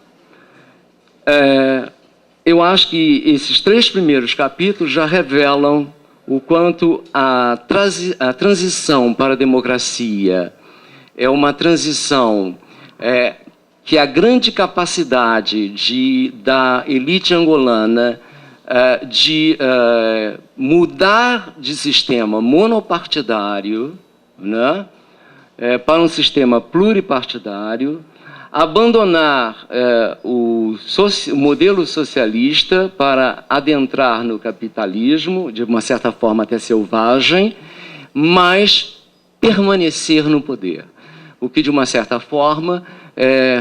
eu acho que esses 3 primeiros capítulos já revelam o quanto a transição para a democracia é uma transição que a grande capacidade da elite angolana de mudar de sistema monopartidário, né, para um sistema pluripartidário, abandonar o modelo socialista para adentrar no capitalismo, de uma certa forma até selvagem, mas permanecer no poder. O que, de uma certa forma,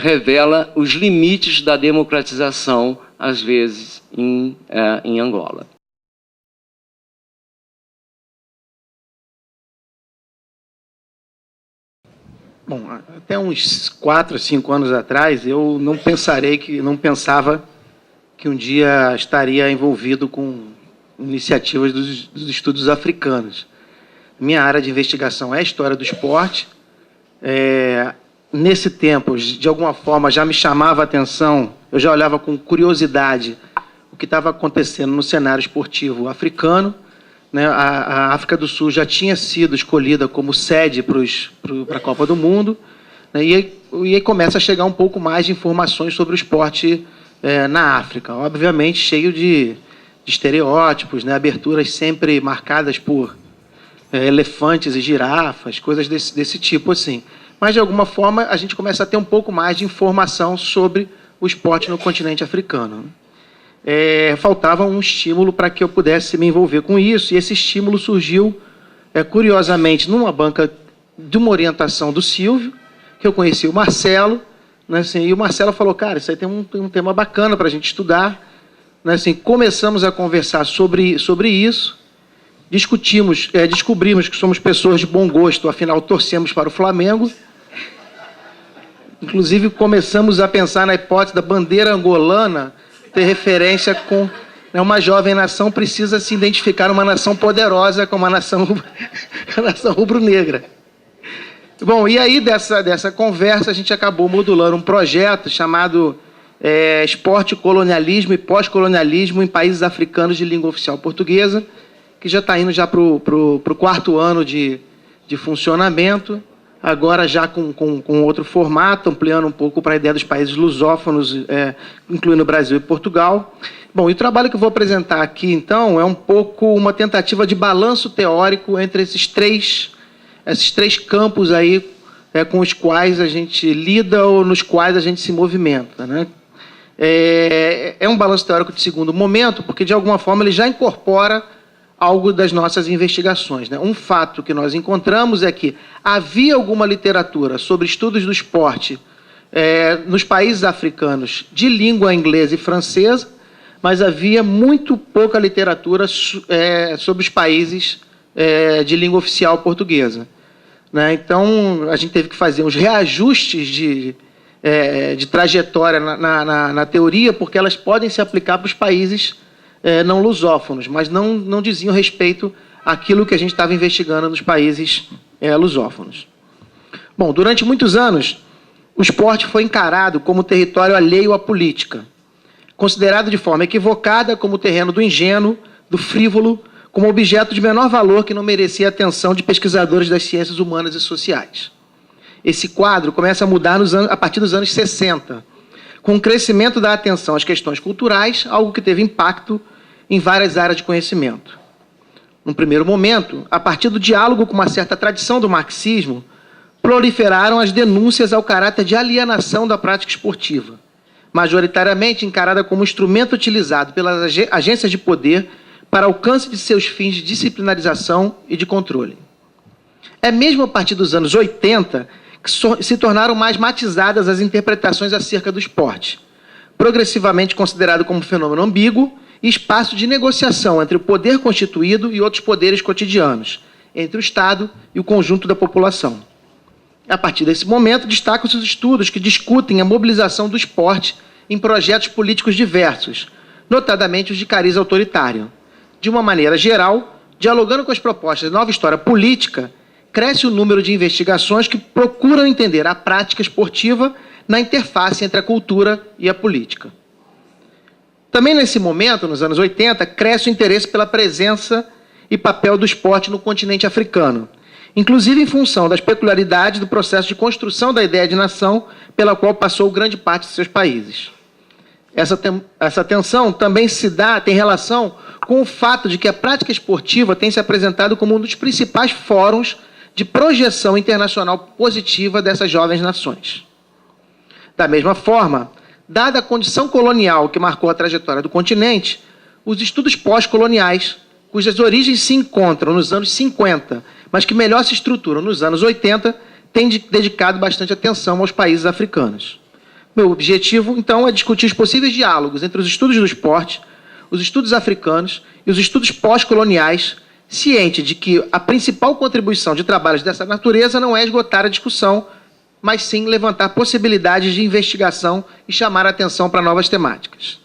revela os limites da democratização, às vezes, em Angola. Bom, até uns 4, 5 anos atrás, eu não pensava que um dia estaria envolvido com iniciativas dos estudos africanos. Minha área de investigação é a história do esporte. Nesse tempo, de alguma forma, já me chamava a atenção, eu já olhava com curiosidade o que estava acontecendo no cenário esportivo africano. Né? A África do Sul já tinha sido escolhida como sede para a Copa do Mundo, né? E aí começa a chegar um pouco mais de informações sobre o esporte na África, obviamente cheio de estereótipos, né? Aberturas sempre marcadas por elefantes e girafas, coisas desse tipo assim. Mas, de alguma forma, a gente começa a ter um pouco mais de informação sobre o esporte no continente africano. Faltava um estímulo para que eu pudesse me envolver com isso, e esse estímulo surgiu, curiosamente, numa banca de uma orientação do Silvio, que eu conheci o Marcelo, né, assim, e o Marcelo falou, cara, isso aí tem um tema bacana para a gente estudar. Né, assim, começamos a conversar sobre isso, descobrimos que somos pessoas de bom gosto, afinal, torcemos para o Flamengo. Inclusive, começamos a pensar na hipótese da bandeira angolana ter referência com uma jovem nação precisa se identificar uma nação poderosa como a nação rubro-negra. Bom, e aí dessa conversa a gente acabou modulando um projeto chamado Esporte, Colonialismo e Pós-Colonialismo em Países Africanos de Língua Oficial Portuguesa, que já está indo já para o 4º ano de funcionamento, agora já com outro formato, ampliando um pouco para a ideia dos países lusófonos, incluindo Brasil e Portugal. Bom, e o trabalho que eu vou apresentar aqui, então, é um pouco uma tentativa de balanço teórico entre esses três campos aí, com os quais a gente lida ou nos quais a gente se movimenta, né? É um balanço teórico de segundo momento, porque, de alguma forma, ele já incorpora algo das nossas investigações, né? Um fato que nós encontramos é que havia alguma literatura sobre estudos do esporte nos países africanos de língua inglesa e francesa, mas havia muito pouca literatura sobre os países de língua oficial portuguesa. Né? Então, a gente teve que fazer uns reajustes de trajetória na teoria, porque elas podem se aplicar para os países não lusófonos, mas não diziam respeito àquilo que a gente estava investigando nos países lusófonos. Bom, durante muitos anos, o esporte foi encarado como território alheio à política, considerado de forma equivocada como terreno do ingênuo, do frívolo, como objeto de menor valor que não merecia a atenção de pesquisadores das ciências humanas e sociais. Esse quadro começa a mudar a partir dos anos 60, com o crescimento da atenção às questões culturais, algo que teve impacto em várias áreas de conhecimento. Num primeiro momento, a partir do diálogo com uma certa tradição do marxismo, proliferaram as denúncias ao caráter de alienação da prática esportiva, majoritariamente encarada como instrumento utilizado pelas agências de poder para alcance de seus fins de disciplinarização e de controle. É mesmo a partir dos anos 80 que se tornaram mais matizadas as interpretações acerca do esporte, progressivamente considerado como fenômeno ambíguo e espaço de negociação entre o poder constituído e outros poderes cotidianos, entre o Estado e o conjunto da população. A partir desse momento, destacam-se os estudos que discutem a mobilização do esporte em projetos políticos diversos, notadamente os de cariz autoritário. De uma maneira geral, dialogando com as propostas de nova história política, cresce o número de investigações que procuram entender a prática esportiva na interface entre a cultura e a política. Também nesse momento, nos anos 80, cresce o interesse pela presença e papel do esporte no continente africano, inclusive em função das peculiaridades do processo de construção da ideia de nação pela qual passou grande parte de seus países. Essa tensão também tem relação com o fato de que a prática esportiva tem se apresentado como um dos principais fóruns de projeção internacional positiva dessas jovens nações. Da mesma forma, dada a condição colonial que marcou a trajetória do continente, os estudos pós-coloniais, cujas origens se encontram nos anos 50, mas que melhor se estruturam nos anos 80, têm dedicado bastante atenção aos países africanos. Meu objetivo, então, é discutir os possíveis diálogos entre os estudos do esporte, os estudos africanos e os estudos pós-coloniais, ciente de que a principal contribuição de trabalhos dessa natureza não é esgotar a discussão, mas sim levantar possibilidades de investigação e chamar a atenção para novas temáticas.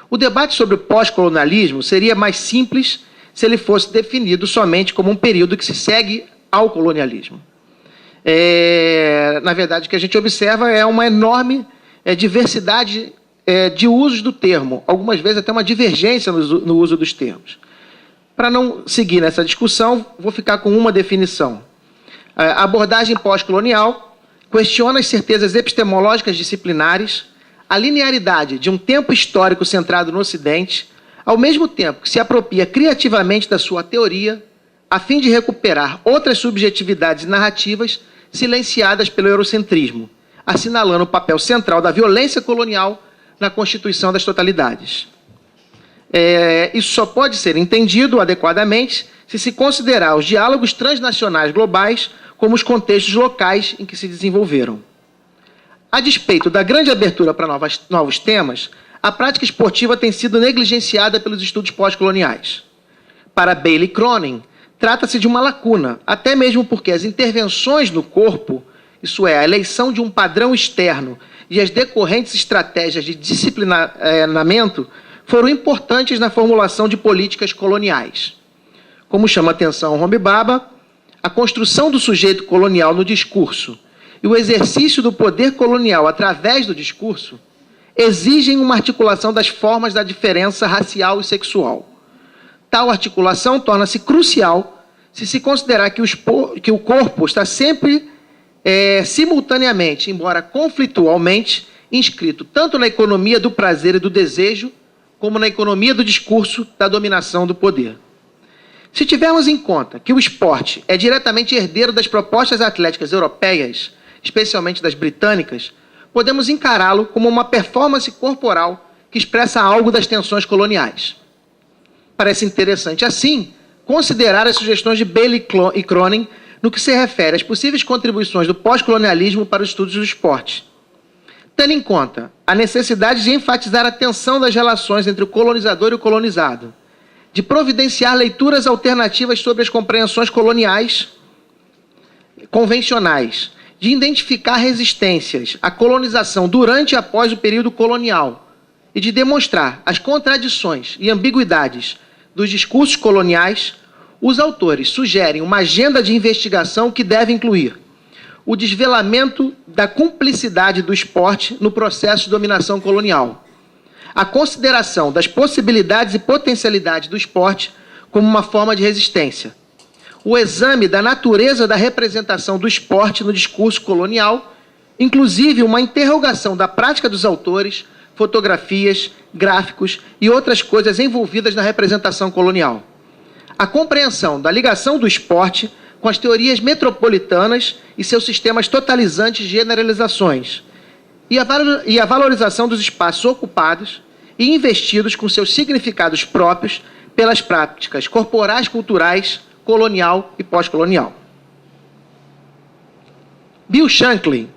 O debate sobre o pós-colonialismo seria mais simples se ele fosse definido somente como um período que se segue ao colonialismo. Na verdade, o que a gente observa é uma enorme diversidade de usos do termo, algumas vezes até uma divergência no uso dos termos. Para não seguir nessa discussão, vou ficar com uma definição. A abordagem pós-colonial questiona as certezas epistemológicas disciplinares, a linearidade de um tempo histórico centrado no Ocidente, ao mesmo tempo que se apropria criativamente da sua teoria, a fim de recuperar outras subjetividades narrativas silenciadas pelo eurocentrismo, assinalando o papel central da violência colonial na constituição das totalidades. Isso só pode ser entendido adequadamente se se considerar os diálogos transnacionais globais como os contextos locais em que se desenvolveram. A despeito da grande abertura para novos temas, a prática esportiva tem sido negligenciada pelos estudos pós-coloniais. Para Bailey Cronin, trata-se de uma lacuna, até mesmo porque as intervenções no corpo, isso é, a eleição de um padrão externo e as decorrentes estratégias de disciplinamento, foram importantes na formulação de políticas coloniais. Como chama a atenção Hombibaba, a construção do sujeito colonial no discurso e o exercício do poder colonial através do discurso exigem uma articulação das formas da diferença racial e sexual. Tal articulação torna-se crucial se se considerar que o corpo está sempre, simultaneamente, embora conflitualmente, inscrito tanto na economia do prazer e do desejo, como na economia do discurso da dominação do poder. Se tivermos em conta que o esporte é diretamente herdeiro das propostas atléticas europeias, especialmente das britânicas, podemos encará-lo como uma performance corporal que expressa algo das tensões coloniais. Parece interessante, assim, considerar as sugestões de Bailey e Cronin no que se refere às possíveis contribuições do pós-colonialismo para os estudos do esporte. Tendo em conta a necessidade de enfatizar a tensão das relações entre o colonizador e o colonizado, de providenciar leituras alternativas sobre as compreensões coloniais convencionais, de identificar resistências à colonização durante e após o período colonial e de demonstrar as contradições e ambiguidades dos discursos coloniais, os autores sugerem uma agenda de investigação que deve incluir o desvelamento da cumplicidade do esporte no processo de dominação colonial, a consideração das possibilidades e potencialidades do esporte como uma forma de resistência, o exame da natureza da representação do esporte no discurso colonial, inclusive uma interrogação da prática dos autores, fotografias, gráficos e outras coisas envolvidas na representação colonial, a compreensão da ligação do esporte com as teorias metropolitanas e seus sistemas totalizantes de generalizações, e a valorização dos espaços ocupados e investidos com seus significados próprios pelas práticas corporais, culturais, colonial e pós-colonial. Bill Shankly,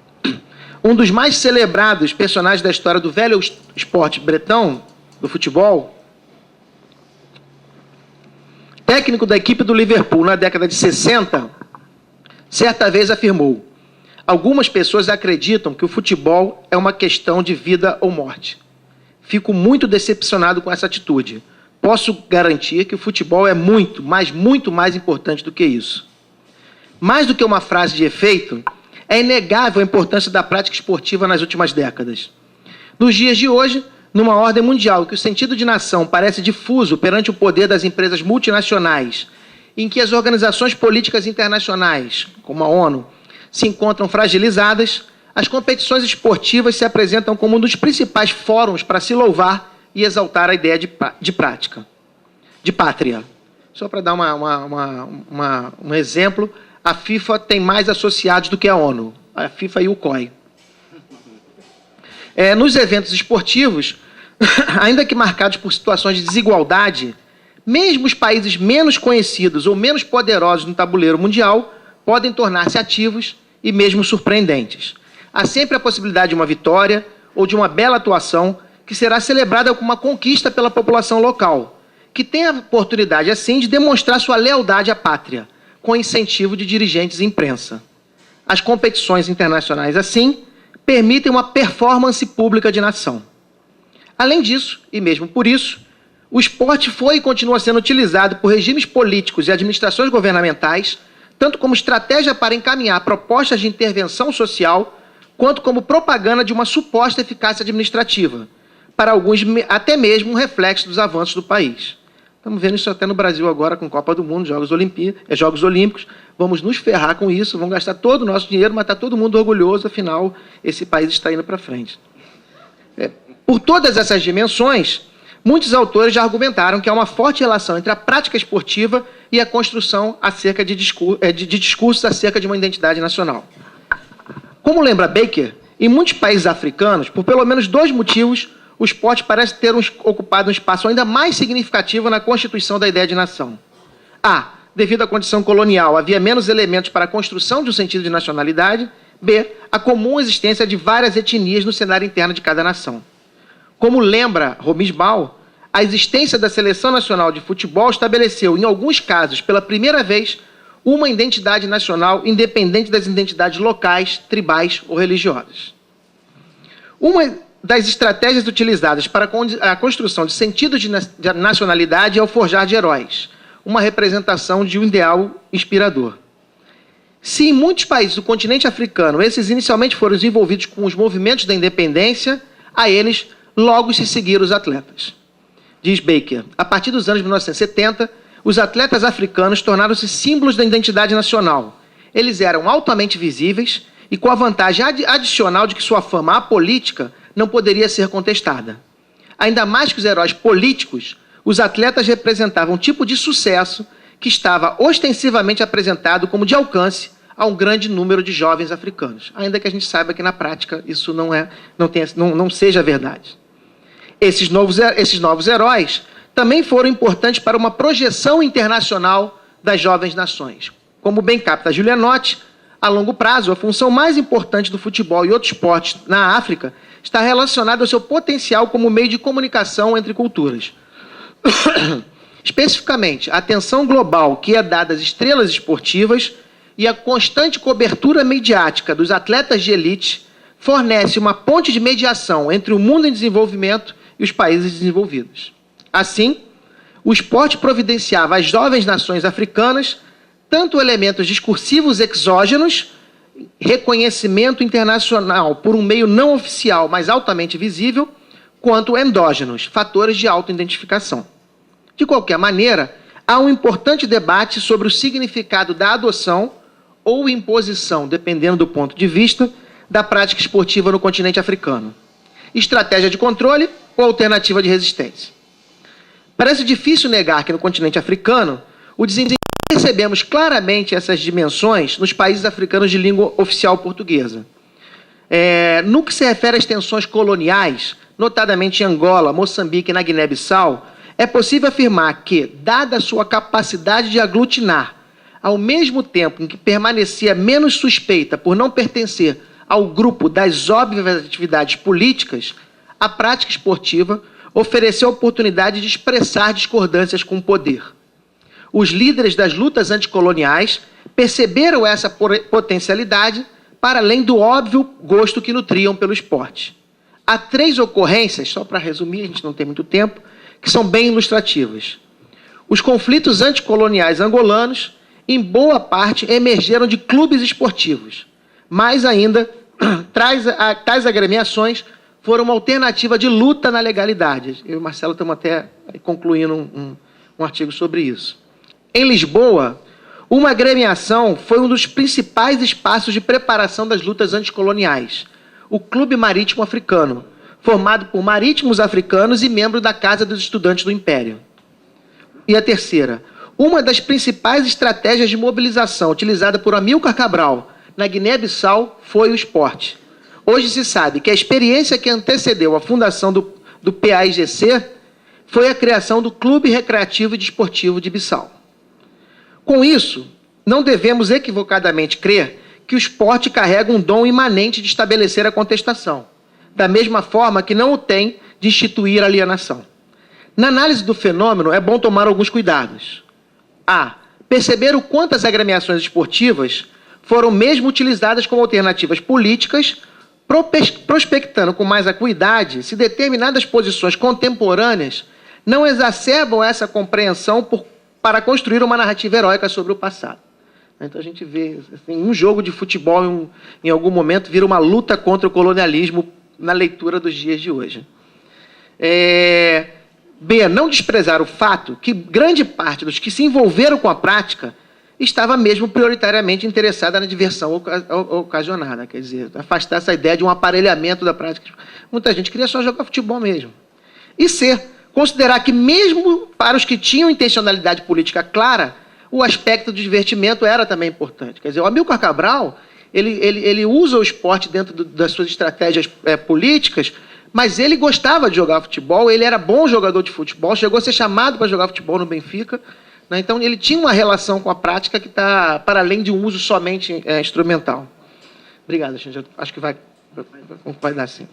um dos mais celebrados personagens da história do velho esporte bretão, do futebol, técnico da equipe do Liverpool na década de 60, certa vez afirmou: Algumas pessoas acreditam que o futebol é uma questão de vida ou morte. Fico muito decepcionado com essa atitude. Posso garantir que o futebol é muito, mas muito mais importante do que isso. Mais do que uma frase de efeito, é inegável a importância da prática esportiva nas últimas décadas. Nos dias de hoje, numa ordem mundial em que o sentido de nação parece difuso perante o poder das empresas multinacionais, em que as organizações políticas internacionais, como a ONU, se encontram fragilizadas, as competições esportivas se apresentam como um dos principais fóruns para se louvar e exaltar a ideia de prática, de pátria. Só para dar um exemplo, a FIFA tem mais associados do que a ONU, a FIFA e o COI. Nos eventos esportivos, ainda que marcados por situações de desigualdade, mesmo os países menos conhecidos ou menos poderosos no tabuleiro mundial podem tornar-se ativos e mesmo surpreendentes. Há sempre a possibilidade de uma vitória ou de uma bela atuação que será celebrada como uma conquista pela população local, que tem a oportunidade, assim, de demonstrar sua lealdade à pátria, com incentivo de dirigentes e imprensa. As competições internacionais, assim, permitem uma performance pública de nação. Além disso, e mesmo por isso, o esporte foi e continua sendo utilizado por regimes políticos e administrações governamentais, tanto como estratégia para encaminhar propostas de intervenção social, quanto como propaganda de uma suposta eficácia administrativa, para alguns até mesmo um reflexo dos avanços do país. Estamos vendo isso até no Brasil agora com Copa do Mundo, Jogos Olímpicos. Vamos nos ferrar com isso, vamos gastar todo o nosso dinheiro, mas está todo mundo orgulhoso, afinal, esse país está indo para frente. Por todas essas dimensões, muitos autores já argumentaram que há uma forte relação entre a prática esportiva e a construção acerca de discursos acerca de uma identidade nacional. Como lembra Baker, em muitos países africanos, por pelo menos 2 motivos, o esporte parece ter ocupado um espaço ainda mais significativo na constituição da ideia de nação. A. Devido à condição colonial, havia menos elementos para a construção de um sentido de nacionalidade. B. A comum existência de várias etnias no cenário interno de cada nação. Como lembra Romisbal, a existência da Seleção Nacional de Futebol estabeleceu, em alguns casos, pela primeira vez, uma identidade nacional independente das identidades locais, tribais ou religiosas. Uma das estratégias utilizadas para a construção de sentido de nacionalidade é o forjar de heróis, uma representação de um ideal inspirador. Se em muitos países do continente africano esses inicialmente foram desenvolvidos com os movimentos da independência, a eles logo se seguiram os atletas. Diz Baker, a partir dos anos 1970, os atletas africanos tornaram-se símbolos da identidade nacional. Eles eram altamente visíveis e com a vantagem adicional de que sua fama apolítica não poderia ser contestada. Ainda mais que os heróis políticos, os atletas representavam um tipo de sucesso que estava ostensivamente apresentado como de alcance a um grande número de jovens africanos, ainda que a gente saiba que na prática isso não seja verdade. Esses novos heróis também foram importantes para uma projeção internacional das jovens nações. Como bem capta Giulianotti, a longo prazo, a função mais importante do futebol e outros esportes na África está relacionada ao seu potencial como meio de comunicação entre culturas. Especificamente, a atenção global que é dada às estrelas esportivas e a constante cobertura mediática dos atletas de elite fornece uma ponte de mediação entre o mundo em desenvolvimento e os países desenvolvidos. Assim, o esporte providenciava às jovens nações africanas tanto elementos discursivos exógenos, reconhecimento internacional por um meio não oficial, mas altamente visível, quanto endógenos, fatores de autoidentificação. De qualquer maneira, há um importante debate sobre o significado da adoção ou imposição, dependendo do ponto de vista, da prática esportiva no continente africano. Estratégia de controle ou alternativa de resistência. Parece difícil negar que no continente africano, percebemos claramente essas dimensões nos países africanos de língua oficial portuguesa. No que se refere às tensões coloniais, notadamente em Angola, Moçambique e na Guiné-Bissau, é possível afirmar que, dada a sua capacidade de aglutinar, ao mesmo tempo em que permanecia menos suspeita por não pertencer ao grupo das óbvias atividades políticas, a prática esportiva ofereceu a oportunidade de expressar discordâncias com o poder. Os líderes das lutas anticoloniais perceberam essa potencialidade para além do óbvio gosto que nutriam pelo esporte. Há 3 ocorrências, só para resumir, a gente não tem muito tempo, que são bem ilustrativas. Os conflitos anticoloniais angolanos, em boa parte, emergeram de clubes esportivos. Mais ainda, tais agremiações foram uma alternativa de luta na legalidade. Eu e o Marcelo estamos até concluindo um artigo sobre isso. Em Lisboa, uma agremiação foi um dos principais espaços de preparação das lutas anticoloniais, o Clube Marítimo Africano, formado por marítimos africanos e membro da Casa dos Estudantes do Império. E a terceira, uma das principais estratégias de mobilização utilizada por Amílcar Cabral na Guiné-Bissau foi o esporte. Hoje se sabe que a experiência que antecedeu a fundação do PAIGC foi a criação do Clube Recreativo e Desportivo de Bissau. Com isso, não devemos equivocadamente crer que o esporte carrega um dom imanente de estabelecer a contestação, da mesma forma que não o tem de instituir a alienação. Na análise do fenômeno, é bom tomar alguns cuidados. A. Perceber o quanto as agremiações esportivas foram mesmo utilizadas como alternativas políticas, prospectando com mais acuidade se determinadas posições contemporâneas não exacerbam essa compreensão para construir uma narrativa heróica sobre o passado. Então a gente vê assim, um jogo de futebol em algum momento vira uma luta contra o colonialismo na leitura dos dias de hoje. B. Não desprezar o fato que grande parte dos que se envolveram com a prática estava mesmo prioritariamente interessada na diversão ocasionada. Quer dizer, afastar essa ideia de um aparelhamento da prática. Muita gente queria só jogar futebol mesmo. E C. Considerar que mesmo para os que tinham intencionalidade política clara, o aspecto do divertimento era também importante. Quer dizer, o Amílcar Cabral, ele usa o esporte dentro das suas estratégias políticas, mas ele gostava de jogar futebol, ele era bom jogador de futebol, chegou a ser chamado para jogar futebol no Benfica, né? Então ele tinha uma relação com a prática que está para além de um uso somente instrumental. Obrigado, gente. Acho que vai dar sim.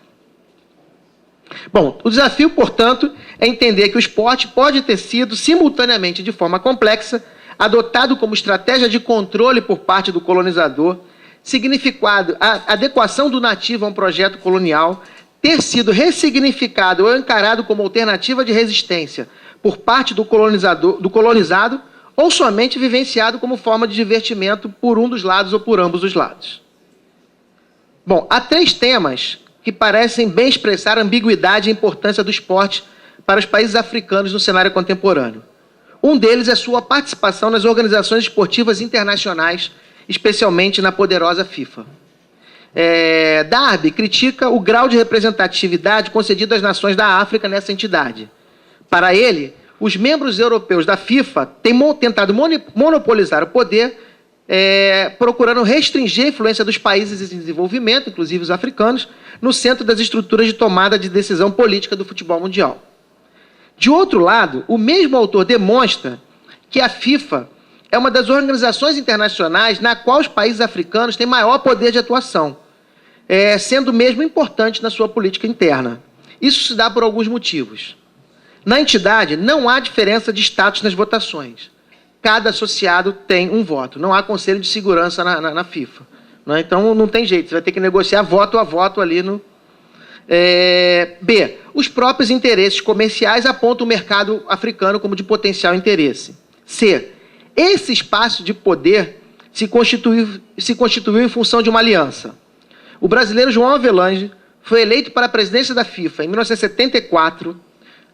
Bom, o desafio, portanto, é entender que o esporte pode ter sido, simultaneamente, de forma complexa, adotado como estratégia de controle por parte do colonizador, significado a adequação do nativo a um projeto colonial, ter sido ressignificado ou encarado como alternativa de resistência por parte do colonizado, ou somente vivenciado como forma de divertimento por um dos lados ou por ambos os lados. Bom, há 3 temas que parecem bem expressar a ambiguidade e a importância do esporte para os países africanos no cenário contemporâneo. Um deles é sua participação nas organizações esportivas internacionais, especialmente na poderosa FIFA. Darby critica o grau de representatividade concedido às nações da África nessa entidade. Para ele, os membros europeus da FIFA têm tentado monopolizar o poder, procurando restringir a influência dos países em desenvolvimento, inclusive os africanos, no centro das estruturas de tomada de decisão política do futebol mundial. De outro lado, o mesmo autor demonstra que a FIFA é uma das organizações internacionais na qual os países africanos têm maior poder de atuação, sendo mesmo importante na sua política interna. Isso se dá por alguns motivos. Na entidade, não há diferença de status nas votações. Cada associado tem um voto. Não há conselho de segurança na FIFA. Não é? Então, não tem jeito. Você vai ter que negociar voto a voto ali no... B. Os próprios interesses comerciais apontam o mercado africano como de potencial interesse. C. Esse espaço de poder se constituiu em função de uma aliança. O brasileiro João Avelange foi eleito para a presidência da FIFA em 1974,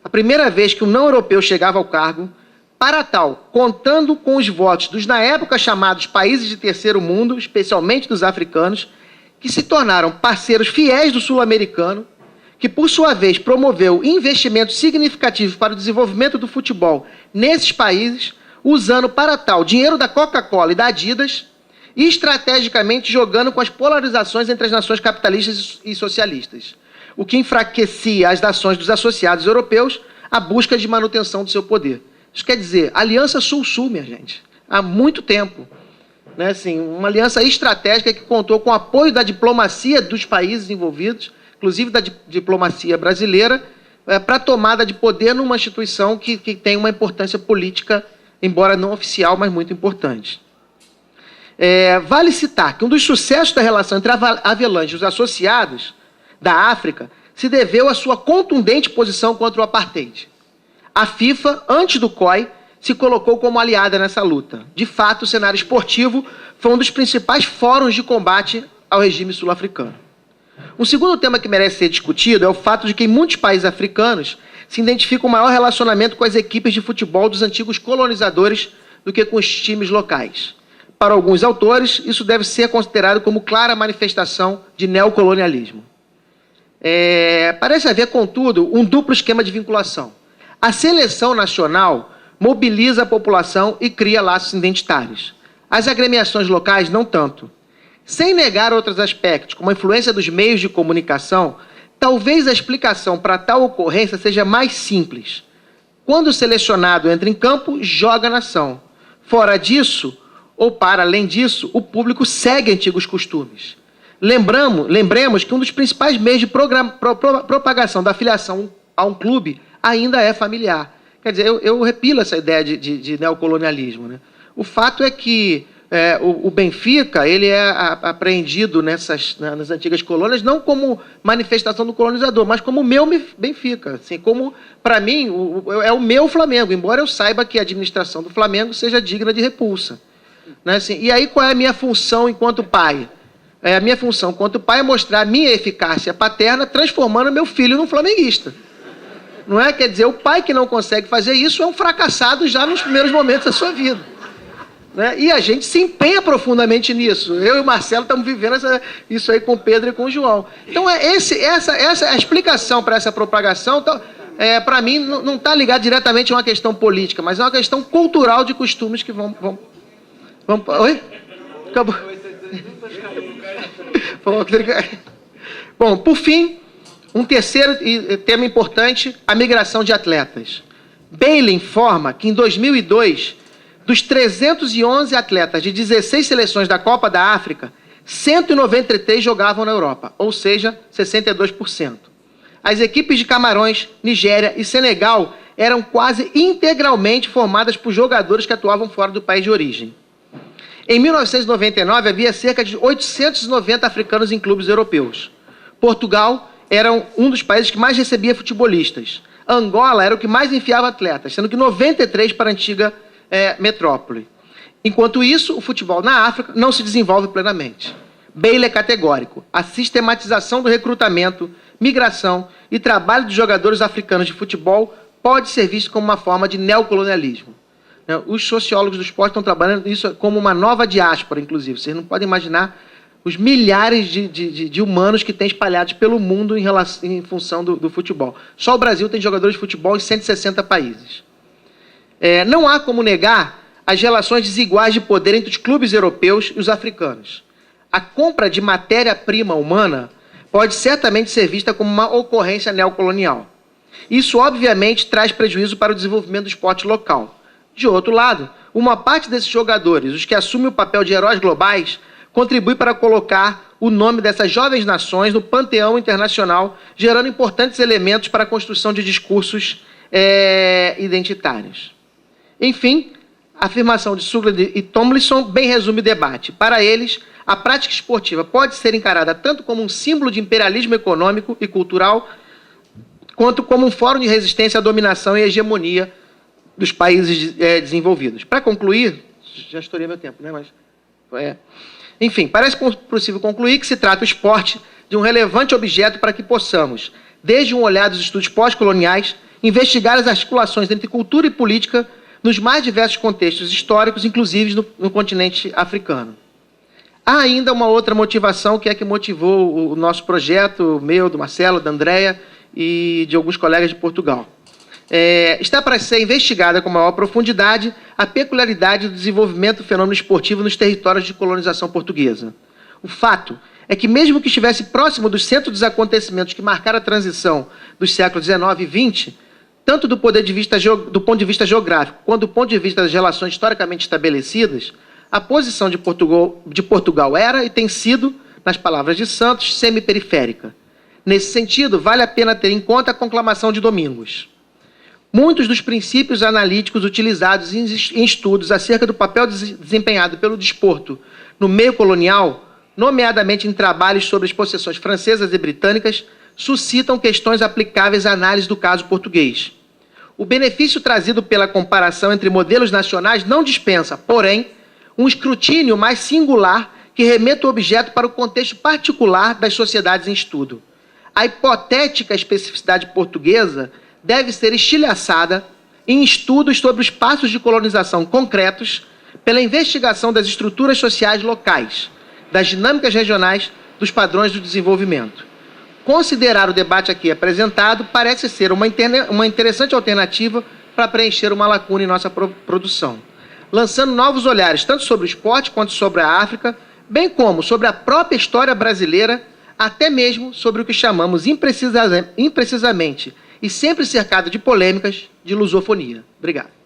a primeira vez que um não-europeu chegava ao cargo, para tal, contando com os votos dos, na época, chamados países de terceiro mundo, especialmente dos africanos, que se tornaram parceiros fiéis do sul-americano, que, por sua vez, promoveu investimentos significativos para o desenvolvimento do futebol nesses países, usando para tal dinheiro da Coca-Cola e da Adidas, e estrategicamente jogando com as polarizações entre as nações capitalistas e socialistas, o que enfraquecia as nações dos associados europeus à busca de manutenção do seu poder. Isso quer dizer, Aliança Sul-Sul, minha gente, há muito tempo. Né, assim, uma aliança estratégica que contou com o apoio da diplomacia dos países envolvidos, inclusive da diplomacia brasileira, para a tomada de poder numa instituição que tem uma importância política, embora não oficial, mas muito importante. Vale citar que um dos sucessos da relação entre a Avelange e os associados da África se deveu à sua contundente posição contra o apartheid. A FIFA, antes do COI, se colocou como aliada nessa luta. De fato, o cenário esportivo foi um dos principais fóruns de combate ao regime sul-africano. Um segundo tema que merece ser discutido é o fato de que em muitos países africanos se identifica um maior relacionamento com as equipes de futebol dos antigos colonizadores do que com os times locais. Para alguns autores, isso deve ser considerado como clara manifestação de neocolonialismo. Parece haver, contudo, um duplo esquema de vinculação. A seleção nacional mobiliza a população e cria laços identitários. As agremiações locais, não tanto. Sem negar outros aspectos, como a influência dos meios de comunicação, talvez a explicação para tal ocorrência seja mais simples. Quando o selecionado entra em campo, joga a nação. Fora disso, ou para além disso, o público segue antigos costumes. Lembremos que um dos principais meios de propagação da filiação a um clube ainda é familiar. Quer dizer, eu repilo essa ideia de neocolonialismo, né? O fato é que o Benfica ele é apreendido nas antigas colônias não como manifestação do colonizador, mas como o meu Benfica. Assim, como, para mim, é o meu Flamengo, embora eu saiba que a administração do Flamengo seja digna de repulsa. Né? Assim, e aí qual é a minha função enquanto pai? A minha função enquanto pai é mostrar a minha eficácia paterna transformando meu filho num flamenguista. Não é? Quer dizer, o pai que não consegue fazer isso é um fracassado já nos primeiros momentos da sua vida. Né? E a gente se empenha profundamente nisso. Eu e o Marcelo estamos vivendo isso aí com o Pedro e com o João. Então, essa a explicação para essa propagação, para mim, não está ligada diretamente a uma questão política, mas é uma questão cultural de costumes que vão... Oi? Acabou. Bom, por fim, um terceiro tema importante, a migração de atletas. Bailey informa que em 2002, dos 311 atletas de 16 seleções da Copa da África, 193 jogavam na Europa, ou seja, 62%. As equipes de Camarões, Nigéria e Senegal eram quase integralmente formadas por jogadores que atuavam fora do país de origem. Em 1999, havia cerca de 890 africanos em clubes europeus. Portugal era um dos países que mais recebia futebolistas. Angola era o que mais enfiava atletas, sendo que 93 para a antiga metrópole. Enquanto isso, o futebol na África não se desenvolve plenamente. Bailey é categórico. A sistematização do recrutamento, migração e trabalho dos jogadores africanos de futebol pode ser visto como uma forma de neocolonialismo. Os sociólogos do esporte estão trabalhando isso como uma nova diáspora, inclusive. Vocês não podem imaginar os milhares de humanos que têm espalhados pelo mundo em função do futebol. Só o Brasil tem jogadores de futebol em 160 países. Não há como negar as relações desiguais de poder entre os clubes europeus e os africanos. A compra de matéria-prima humana pode certamente ser vista como uma ocorrência neocolonial. Isso, obviamente, traz prejuízo para o desenvolvimento do esporte local. De outro lado, uma parte desses jogadores, os que assumem o papel de heróis globais, contribui para colocar o nome dessas jovens nações no panteão internacional, gerando importantes elementos para a construção de discursos identitários. Enfim, a afirmação de Sugland e Tomlinson bem resume o debate. Para eles, a prática esportiva pode ser encarada tanto como um símbolo de imperialismo econômico e cultural, quanto como um fórum de resistência à dominação e hegemonia dos países desenvolvidos. Para concluir, já estourei meu tempo, né? Enfim, parece possível concluir que se trata o esporte de um relevante objeto para que possamos, desde um olhar dos estudos pós-coloniais, investigar as articulações entre cultura e política nos mais diversos contextos históricos, inclusive no continente africano. Há ainda uma outra motivação que é que motivou o nosso projeto, meu, do Marcelo, da Andréia e de alguns colegas de Portugal. Está para ser investigada com maior profundidade a peculiaridade do desenvolvimento do fenômeno esportivo nos territórios de colonização portuguesa. O fato é que, mesmo que estivesse próximo do centro dos acontecimentos que marcaram a transição dos séculos XIX e XX, tanto do ponto de vista geográfico quanto do ponto de vista das relações historicamente estabelecidas, a posição de Portugal era e tem sido, nas palavras de Santos, semi-periférica. Nesse sentido, vale a pena ter em conta a conclamação de Domingos. Muitos dos princípios analíticos utilizados em estudos acerca do papel desempenhado pelo desporto no meio colonial, nomeadamente em trabalhos sobre as possessões francesas e britânicas, suscitam questões aplicáveis à análise do caso português. O benefício trazido pela comparação entre modelos nacionais não dispensa, porém, um escrutínio mais singular que remeta o objeto para o contexto particular das sociedades em estudo. A hipotética especificidade portuguesa deve ser estilhaçada em estudos sobre os passos de colonização concretos pela investigação das estruturas sociais locais, das dinâmicas regionais, dos padrões do desenvolvimento. Considerar o debate aqui apresentado parece ser uma interessante alternativa para preencher uma lacuna em nossa produção, lançando novos olhares tanto sobre o esporte quanto sobre a África, bem como sobre a própria história brasileira, até mesmo sobre o que chamamos imprecisamente e sempre cercado de polêmicas de lusofonia. Obrigado.